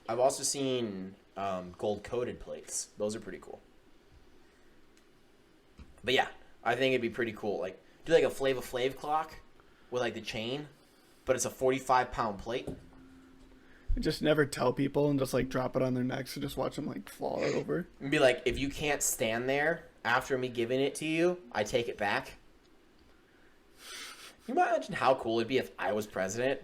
I've also seen gold coated plates. Those are pretty cool. But yeah, I think it'd be pretty cool. Like, do like a Flava Flav clock with like the chain, but it's a 45-pound plate. Just never tell people and just like drop it on their necks and just watch them like fall over. And be like, if you can't stand there after me giving it to you, I take it back. Can you imagine how cool it'd be if I was president?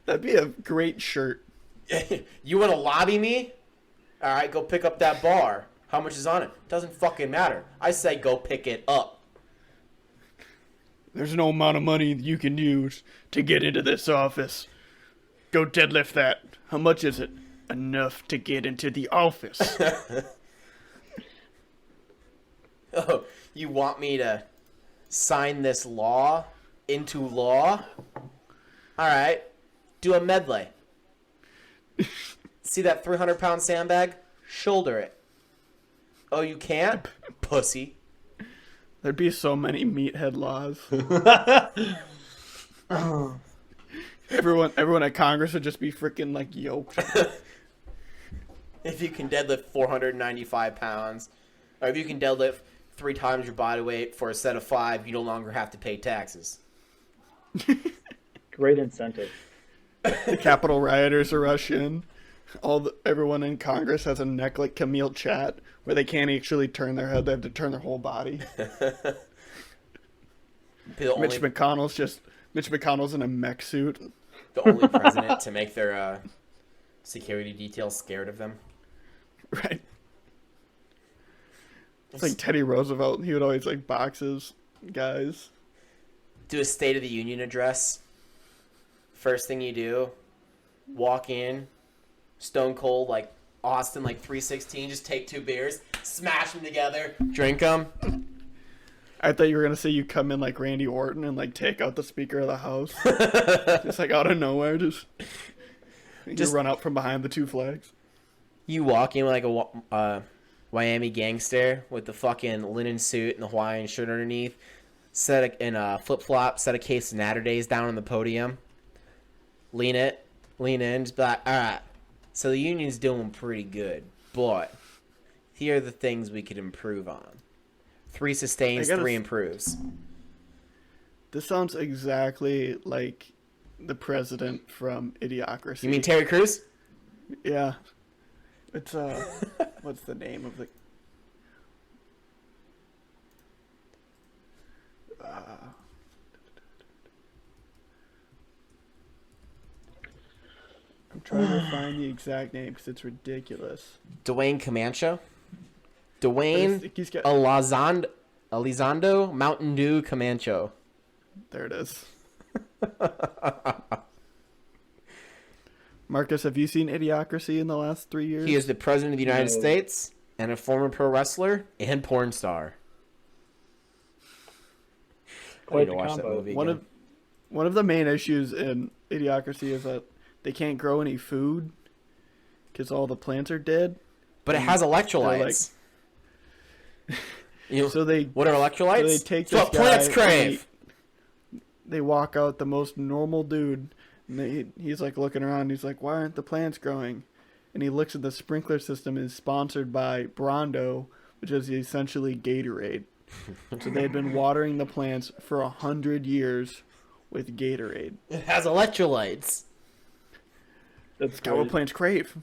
That'd be a great shirt. You want to lobby me? All right, go pick up that bar. How much is on it? Doesn't fucking matter. I say go pick it up. There's no amount of money you can use to get into this office. Go deadlift that. How much is it? Enough to get into the office. Oh, you want me to sign this law into law? All right, do a medley. See that 300-pound sandbag? Shoulder it. Oh, you can't? Pussy. There'd be so many meathead laws. Everyone at Congress would just be freaking like yoked. If you can deadlift 495 pounds, or if you can deadlift 3 times your body weight for a set of 5, you no longer have to pay taxes. Great incentive. The Capitol rioters are rush in. Everyone in Congress has a neck like Camille Chat, where they can't actually turn their head; they have to turn their whole body. Mitch McConnell's in a mech suit. The only president to make their security details scared of them. Right. It's like Teddy Roosevelt. He would always like box his guys. Do a State of the Union address. First thing you do, walk in, stone cold like Austin, like 316. Just take 2 beers, smash them together, drink them. I thought you were gonna say you come in like Randy Orton and like take out the Speaker of the House, just like out of nowhere, just run out from behind the 2 flags. You walk in with like a Miami gangster with the fucking linen suit and the Hawaiian shirt underneath, in a flip flop, set a case of Natterdays down on the podium. Lean in, just be like, all right. So the union's doing pretty good, but here are the things we could improve on. 3 sustains, 3 improves. This sounds exactly like the president from Idiocracy. You mean Terry Crews? Yeah. It's what's the name of the? I'm trying to find the exact name because it's ridiculous. Dwayne Camacho? Dwayne He's got, Elizondo Mountain Dew Camacho. there it is. Marcus, have you seen Idiocracy in the last 3 years? He is the president of the United No. States. and a former pro wrestler and porn star. I need Quite to the watch that combo. movie One again. of the main issues in Idiocracy is that they can't grow any food because all the plants are dead. But it has electrolytes. You know, So they what are electrolytes? so they take It's this what plants guy crave. they walk out the most normal dude, and he's like looking around. He's like, "Why aren't the plants growing?" And he looks at the sprinkler system. Is sponsored by Brondo, which is essentially Gatorade. So they had been watering the plants for 100 years with Gatorade. It has electrolytes. That's Got what good. plants crave.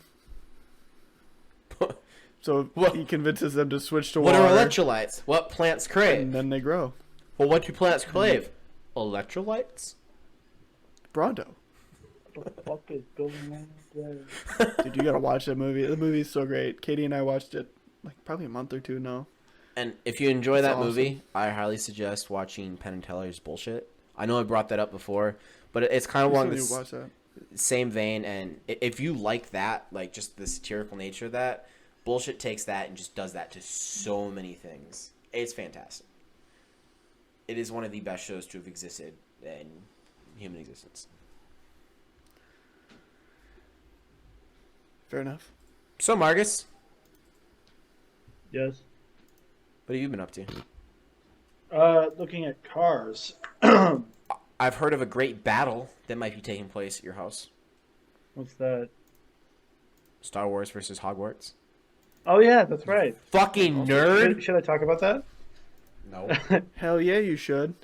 So What- he convinces them to switch to What water, are electrolytes? What plants crave? and then they grow. Well, what do plants crave? Electrolytes? Brondo. What the fuck is going on there? Dude, you gotta watch that movie. The movie's so great. Katie and I watched it like probably a month or two now. And if you enjoy That's that awesome. movie, I highly suggest watching Penn and Teller's Bullshit. I know I brought that up before, but it's kind of We along still need this to watch that. same vein. And if you like that, like just the satirical nature of that, Bullshit takes that and just does that to so many things. It's fantastic. It is one of the best shows to have existed in human existence. Fair enough. So, Marcus, Yes. what have you been up to? Looking at cars. I've heard of a great battle that might be taking place at your house. What's that? Star Wars versus Hogwarts. Oh yeah, that's right. Fucking nerd. Should I talk about that? No. Hell yeah, you should.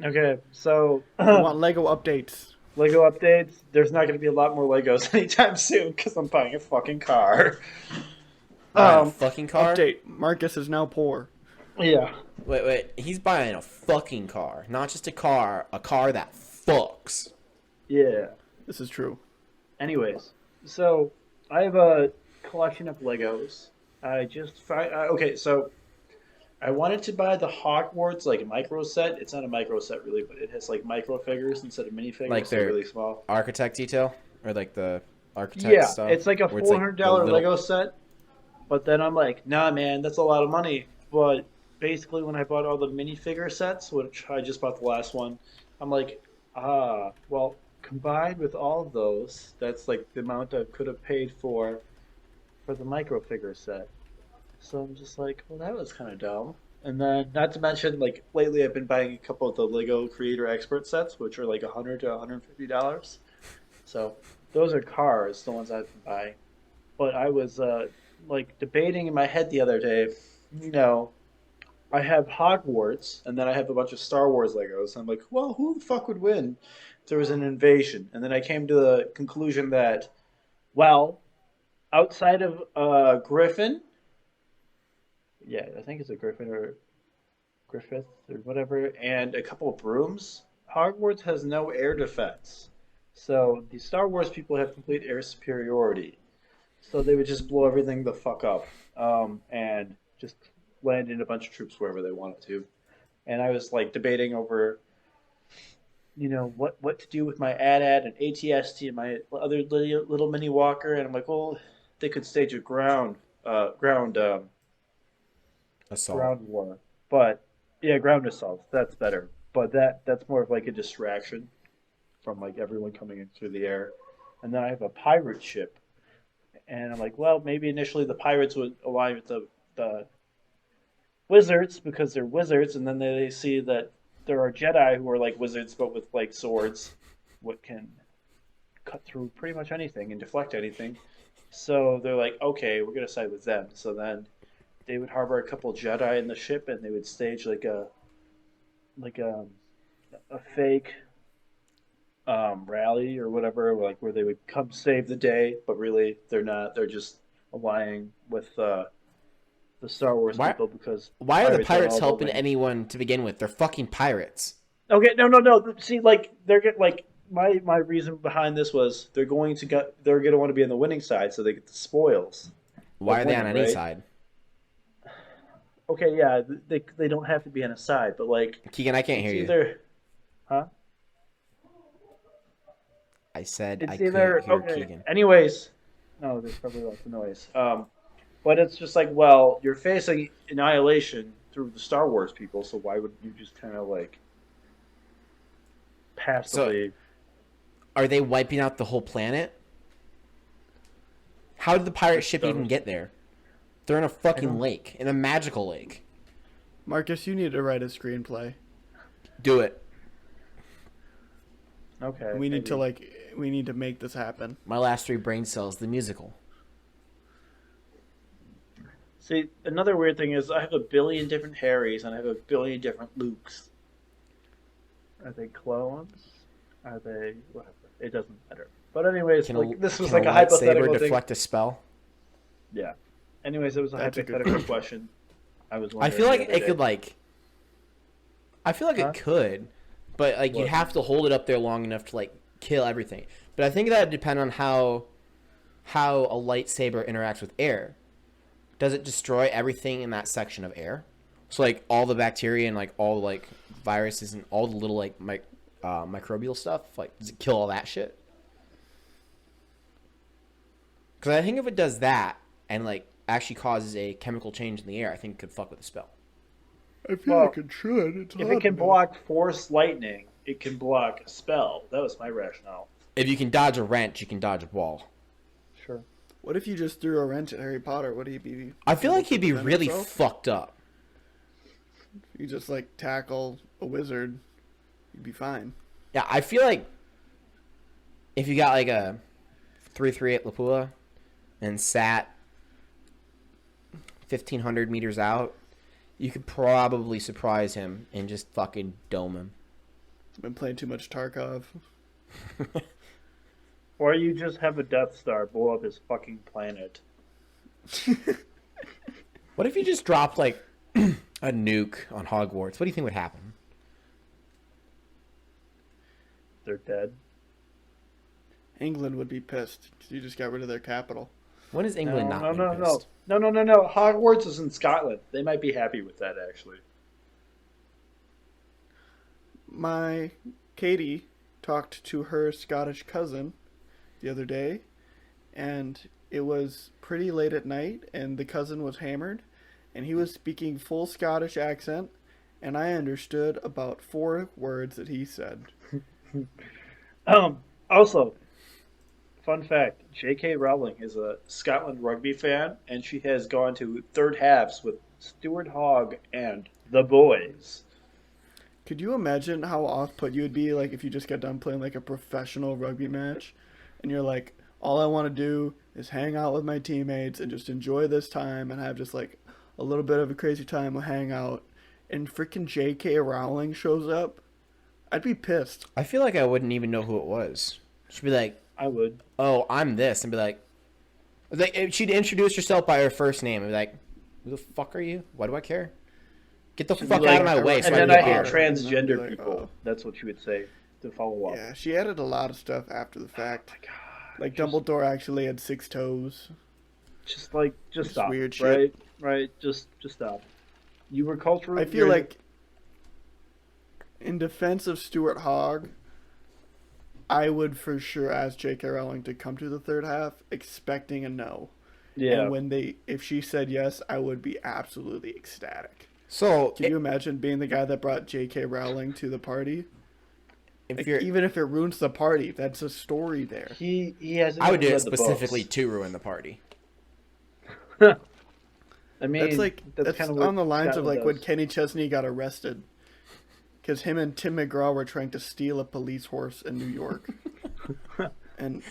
Okay, so I want Lego updates. Lego updates. There's not going to be a lot more Legos anytime soon because I'm buying a fucking car. Fucking car. Update. Marcus is now poor. Yeah. Wait. He's buying a fucking car, not just a car that fucks. Yeah. This is true. Anyways, so I have a collection of Legos. Okay, so I wanted to buy the Hogwarts like micro set. It's not a micro set really, but it has like micro figures instead of minifigures. Like so they're really small. Architect detail, or like the architect Yeah, stuff. it's like a where it's, like, $400 the Lego set. But then I'm like, nah, man, that's a lot of money. But basically, when I bought all the minifigure sets, which I just bought the last one, I'm like, well, combined with all of those, that's like the amount I could have paid for the micro figure set. So I'm just like, well, that was kind of dumb. And then, not to mention, like lately, I've been buying a couple of the Lego Creator Expert sets, which are like $100 to $150. So those are cars, the ones I've been buying. But I was like debating in my head the other day. I have Hogwarts, and then I have a bunch of Star Wars Legos. I'm like, well, who the fuck would win if there was an invasion? And then I came to the conclusion that, well, outside of Griffin, yeah, I think it's a Griffin or Griffith or whatever, and a couple of brooms, Hogwarts has no air defense. So the Star Wars people have complete air superiority. So they would just blow everything the fuck up and just land in a bunch of troops wherever they wanted to. And I was like debating over, what to do with my AT-AT and ATST and my other little mini walker. And I'm like, well, they could stage a ground assault. ground war. But yeah, ground assault. That's better. But that's more of like a distraction from like everyone coming in through the air. And then I have a pirate ship. And I'm like, well, maybe initially the pirates would align with the wizards because they're wizards, and then they see that there are Jedi who are like wizards but with like swords, what can cut through pretty much anything and deflect anything. So they're like, okay, we're gonna side with them. So then they would harbor a couple Jedi in the ship, and they would stage like a fake rally or whatever, like where they would come save the day, but really they're not. They're just aligning with the Star Wars people because Why are the pirates all helping wings. anyone to begin with? They're fucking pirates. Okay, no. See, like they're get like my reason behind this was they're going to want to be on the winning side, so they get the spoils. Why are they on winning, any right? side? Okay, yeah, they don't have to be on a side, but like Keegan, I can't it's hear you. either, huh? I said It's I either couldn't hear okay. Keegan. Anyways, no, there's probably lots of noise. But it's just like, well, you're facing annihilation through the Star Wars people, so why would you just kind of like So passively? are they wiping out the whole planet? How did the pirate ship even get there? They're in a fucking lake, in a magical lake. Marcus, you need to write a screenplay. Do it. Okay. We need to we need to make this happen. My Last Three Brain Cells, the musical. See, another weird thing is I have a billion different Harrys and I have a billion different Lukes. Are they clones? Are they whatever? It doesn't matter. But anyways, this was like a hypothetical thing. Deflect a spell? Yeah. Anyways, it was a That's a good hypothetical question. I was. I feel like it could I feel like Huh? it could, but like you'd What? have to hold it up there long enough to like kill everything. But I think that would depend on how a lightsaber interacts with air. Does it destroy everything in that section of air? So like all the bacteria and like all the like viruses and all the little like microbial stuff, like does it kill all that shit? Because I think if it does that and like actually causes a chemical change in the air, I think it could fuck with the spell. I feel Well, like it should. It's if hot it can enough. block force lightning, it can block a spell. That was my rationale. If you can dodge a wrench, you can dodge a ball. Sure. What if you just threw a wrench at Harry Potter? Would he be? I feel like he'd be defend really himself? fucked up. You just like tackle a wizard, you'd be fine. Yeah, I feel like if you got like a 3-3 at Lapua and sat 1,500 meters out, you could probably surprise him and just fucking dome him. Been playing too much Tarkov. Or you just have a Death Star blow up his fucking planet. What if you just dropped like a nuke on Hogwarts? What do you think would happen? They're dead. England would be pissed 'cause you just got rid of their capital. When is England not no, been no. pissed? No. Hogwarts is in Scotland. They might be happy with that, actually. My Katie talked to her Scottish cousin the other day, and it was pretty late at night, and the cousin was hammered, and he was speaking full Scottish accent, and I understood about 4 words that he said. Also, fun fact, J.K. Rowling is a Scotland rugby fan, and she has gone to third halves with Stuart Hogg and the boys. Could you imagine how off-put you would be, like, if you just got done playing, like, a professional rugby match, and you're like, all I want to do is hang out with my teammates and just enjoy this time and have just, like, a little bit of a crazy time, we'll hang out, and freaking J.K. Rowling shows up? I'd be pissed. I feel like I wouldn't even know who it was. She'd be like, I would. "Oh, I'm this," and be like, if she'd introduce herself by her first name and be like, "Who the fuck are you? Why do I care? Get the She'd fuck be out like, of my way!" So And I then can I get hate here. And then transgender be like, people. oh. That's what she would say to follow up. Yeah, she added a lot of stuff after the fact. Oh my God. Like, Dumbledore actually had 6 toes. Just Just stop. weird shit. Right. Just stop. You were cultural. I feel like, in defense of Stuart Hogg, I would for sure ask J.K. Rowling to come to the third half, expecting a no. yeah. And if she said yes, I would be absolutely ecstatic. So Can you imagine being the guy that brought J.K. Rowling to the party? if Like, you're, even if it ruins the party, that's a story there. He hasn't. I would do even it read the specifically books. to ruin the party. I mean, That's kind of on the lines of Scotland like when does. Kenny Chesney got arrested. Because him and Tim McGraw were trying to steal a police horse in New York. And,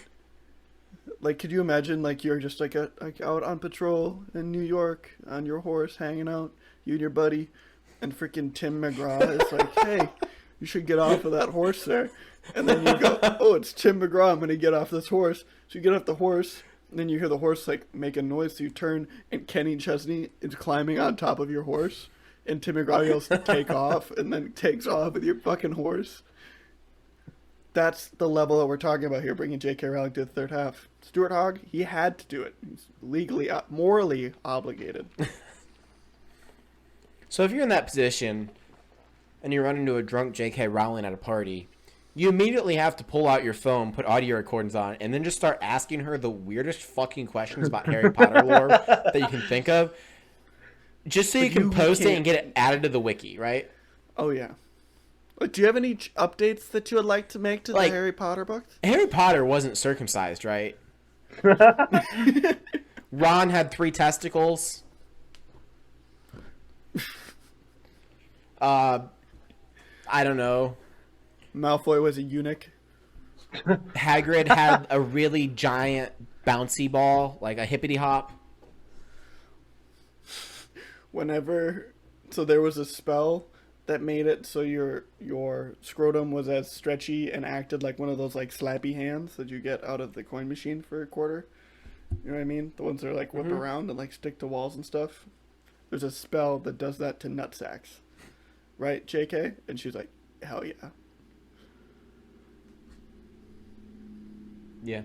like, could you imagine, like, you're just, like out on patrol in New York on your horse, hanging out, you and your buddy, and freaking Tim McGraw is like, hey, you should get off of that horse there. And then you go, oh, it's Tim McGraw, I'm going to get off this horse. So you get off the horse, and then you hear the horse, like, make a noise, so you turn, and Kenny Chesney is climbing on top of your horse. And Tim McGraw yells, take off, and then takes off with your fucking horse. That's the level that we're talking about here, bringing J.K. Rowling to the third half. Stuart Hogg, he had to do it. He's legally, morally obligated. So if you're in that position and you run into a drunk J.K. Rowling at a party, You immediately have to pull out your phone, put audio recordings on, and then just start asking her the weirdest fucking questions about Harry Potter lore that you can think of. Just so you can post it and get it added to the wiki, right? Oh, yeah. Do you have any updates that you would like to make to the Harry Potter books? Harry Potter wasn't circumcised, right? Ron had 3 testicles. I don't know. Malfoy was a eunuch. Hagrid had a really giant bouncy ball, like a hippity hop. So there was a spell that made it so your scrotum was as stretchy and acted like one of those like slappy hands that you get out of the coin machine for a quarter. You know what I mean? The ones that are like whip around and like stick to walls and stuff. There's a spell that does that to nutsacks. Right, JK? And she's like, hell yeah. Yeah.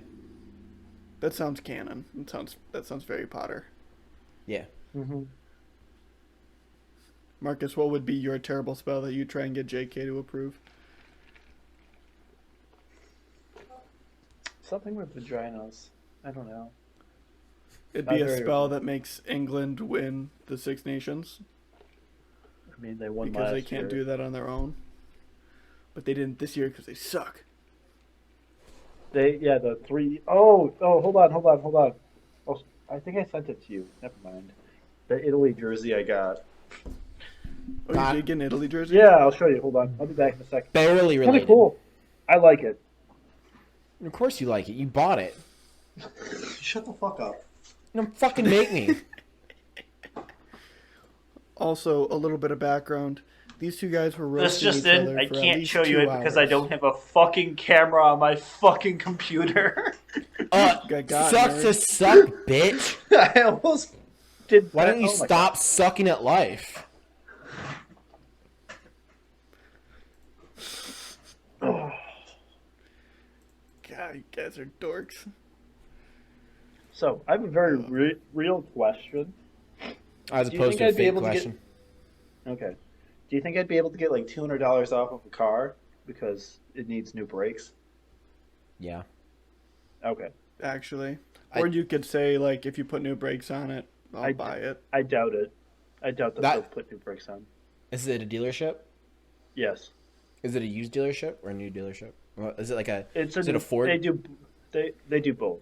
That sounds canon. That sounds very Potter. Yeah. Mm-hmm. Marcus, what would be your terrible spell that you try and get JK to approve? Something with vaginas. I don't know. It'd be a spell that makes England win the Six Nations. I mean, they won because last they can't year. do that on their own. But they didn't this year because they suck. The 3. Oh, hold on. Oh, I think I sent it to you. Never mind. The Italy jersey I got. Oh, you did get an Italy jersey? Yeah, I'll show you. Hold on. I'll be back in a second. Barely related. Pretty cool. I like it. Of course you like it. You bought it. Shut the fuck up. Don't fucking make me. Also, a little bit of background. These two guys were roasting This just each in. other I for can't at least show you 2 it because I hours. don't have a fucking camera on my fucking computer. Got Sucks nerd. to suck, bitch. I almost did. Why don't you Oh my stop sucking at life? God, you guys are dorks. So, I have a very real question. As Do you opposed think to a I'd be fake able to question. Okay. Do you think I'd be able to get like $200 off of a car because it needs new brakes? Yeah. Okay. Actually. Or you could say, like, if you put new brakes on it, I'll buy it. I doubt it. I doubt that they'll put new brakes on. Is it a dealership? Yes. Is it a used dealership or a new dealership? Is it like a? Is it a Ford? They do both.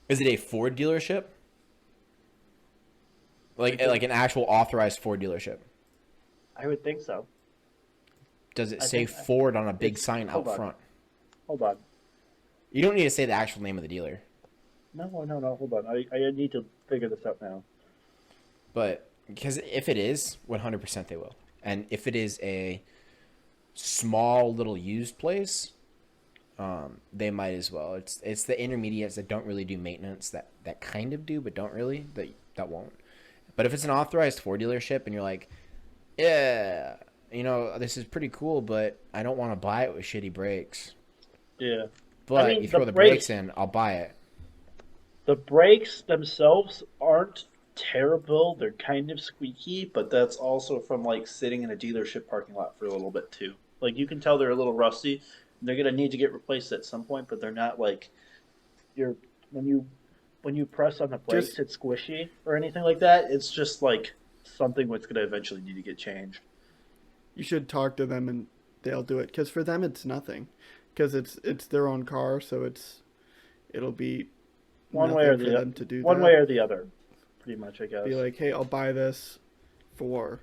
Is it a Ford dealership? Like an actual authorized Ford dealership? I would think so. Does it say Ford on a big sign out front? Hold on. You don't need to say the actual name of the dealer. No. Hold on. I need to figure this out now. But because if it is, 100% they will. And if it is a small little used place, they might as well. It's the intermediates that don't really do maintenance that kind of do, but don't really, that won't. But if it's an authorized Ford dealership and you're like, yeah, this is pretty cool, but I don't want to buy it with shitty brakes. Yeah. But you throw the brakes in, I'll buy it. The brakes themselves aren't terrible. They're kind of squeaky, but that's also from like sitting in a dealership parking lot for a little bit too. Like you can tell they're a little rusty. They're gonna need to get replaced at some point, but they're not like when you press on the brakes, it's squishy or anything like that. It's just like something that's gonna eventually need to get changed. You should talk to them and they'll do it. Because for them, it's nothing. Because it's their own car, so it'll be one way or the other. One way or the other, pretty much, I guess. Be like, hey, I'll buy this for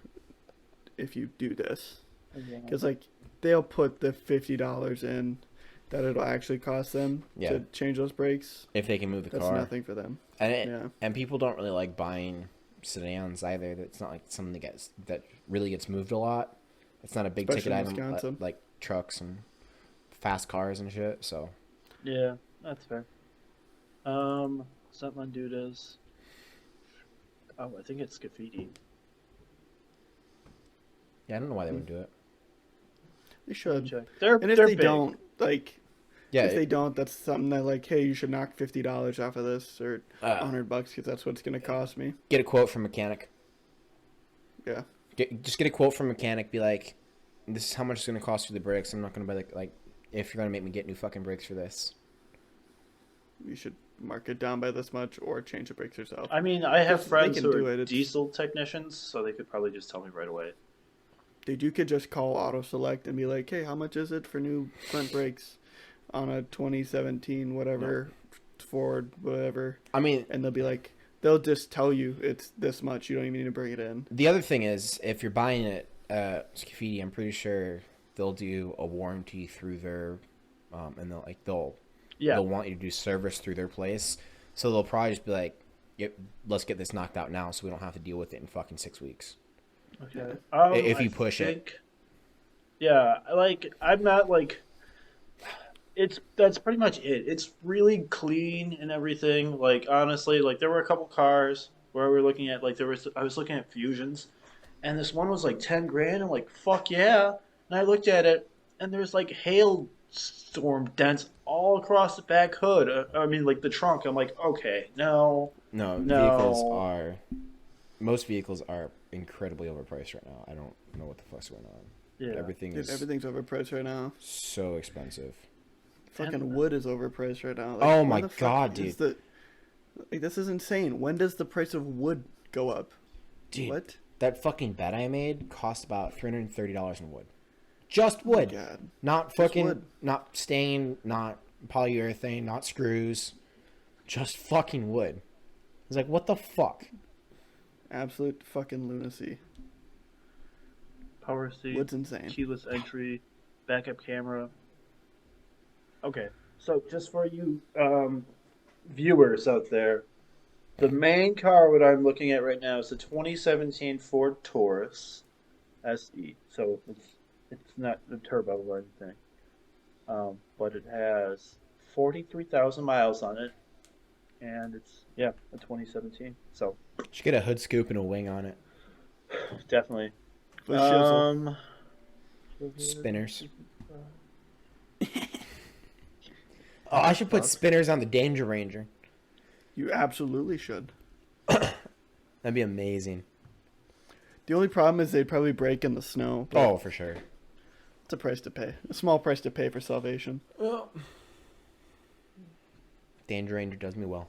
if you do this. Because like they'll put the $50 in that it'll actually cost them to change those brakes. If they can move the car. That's nothing for them. And people don't really like buying sedans either. That's not like something that really gets moved a lot. It's not a big ticket item like trucks and fast cars and shit. So yeah, that's fair. Something do this. Oh, I think it's graffiti. Yeah, I don't know why they wouldn't do it. They should. And if they don't, like, if they don't, that's something that like, hey, you should knock $50 off of this or $100 because that's what it's gonna cost me. Get a quote from a mechanic. Yeah. Just get a quote from a mechanic. Be like, this is how much it's gonna cost you the brakes. I'm not gonna buy like if you're gonna make me get new fucking brakes for this. You should mark it down by this much or change the brakes yourself. I mean, I have Because they friends can who do are it, it's- diesel technicians, so they could probably just tell me right away. Dude, you could just call Auto Select and be like, hey, how much is it for new front brakes on a 2017 whatever Ford whatever? I mean, And they'll be like, they'll just tell you it's this much. You don't even need to bring it in. the other thing is, if you're buying it Scafidi, I'm pretty sure they'll do a warranty through their, and they'll want you to do service through their place. So they'll probably just be like, yep, let's get this knocked out now, so we don't have to deal with it in fucking 6 weeks. Okay. If you push it. Yeah, like I'm not like. That's pretty much it. It's really clean and everything. Like honestly, like there were a couple cars where we were looking at. Like I was looking at Fusions, and this one was like 10 grand. I'm like, fuck yeah! And I looked at it, and there's like hailstorm dents all across the back hood. I mean, like the trunk. I'm like, okay, no. Most vehicles are incredibly overpriced right now. I don't know what the fuck's going on. Yeah. Everything's overpriced right now. so expensive. Fucking wood is overpriced right now. Like, Oh when my the fuck God, is dude. This is insane. When does the price of wood go up? Dude, What? that fucking bed I made cost about $330 in wood. Just wood. Oh my God. Not fucking, wood. not stain, not polyurethane, not screws. Just fucking wood. I was like, what the fuck? Absolute fucking lunacy. Power seat. Wood's insane. Keyless entry, backup camera. Okay, so just for you viewers out there, the main car what I'm looking at right now is the 2017 Ford Taurus SE. So it's not the turbo or anything, but it has 43,000 miles on it, and it's a 2017. So Should get a hood scoop and a wing on it. definitely. With shizzle. Spinners. Oh, I should put spinners on the Danger Ranger. You absolutely should. That'd be amazing. The only problem is they'd probably break in the snow. But Oh, for sure. it's a price to pay. A small price to pay for salvation. Well, Danger Ranger does me well.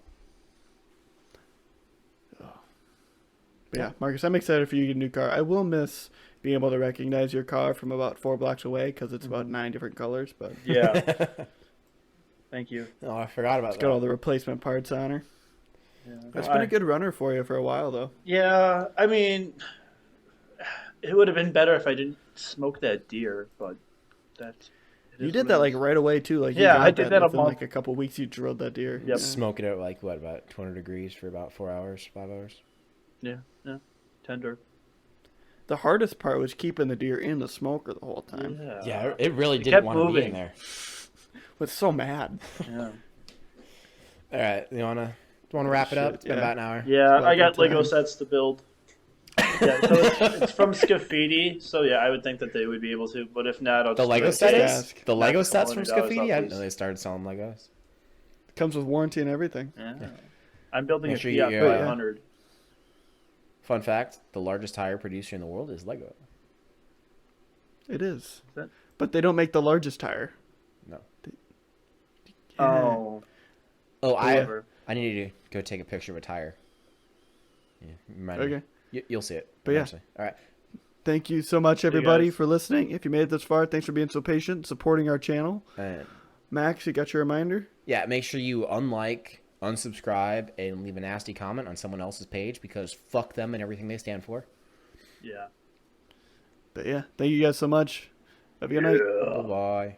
But yeah, Marcus, I'm excited for you to get a new car. I will miss being able to recognize your car from about 4 blocks away because it's about 9 different colors. But Yeah. Thank you. Oh, I forgot about it's that. got all the replacement parts on her. Yeah. It's been a good runner for you for a while, though. Yeah, I mean, it would have been better if I didn't smoke that deer, but that's. You did that like right away too. Like you Yeah, got I did that a within, month. like a couple weeks. You drilled that deer. Yep. Yeah. Smoke it out like what, about 200 degrees for about 4 hours, 5 hours. Yeah, tender. The hardest part was keeping the deer in the smoker the whole time. Yeah, it really It didn't kept want to be in moving. there. Was so mad. Yeah. All right, you wanna wrap it up? Shit, It's been yeah. about an hour. Yeah, about I got that Lego time. sets to build. Yeah, so it's from Scafidi, so yeah, I would think that they would be able to, but if not, I'll The just Lego like, set hey, is? ask. The Lego knock sets from $100 off, Scafidi? I didn't know please. they started selling Legos. Comes with warranty and everything. Yeah. I'm building Make a sure you- Fiat yeah. 500. Fun fact, the largest tire producer in the world is Lego. It is. that- But they don't make the largest tire. No. Oh, Oh, whatever. I need you to go take a picture of a tire. Yeah, remind me. Okay. You'll see it. But yeah. eventually. All right. Thank you so much, everybody, guys. for listening. If you made it this far, thanks for being so patient, supporting our channel. And Max, you got your reminder? yeah, make sure you unlike, unsubscribe, and leave a nasty comment on someone else's page because fuck them and everything they stand for. Yeah. But yeah, thank you guys so much. Have a good night. Bye-bye.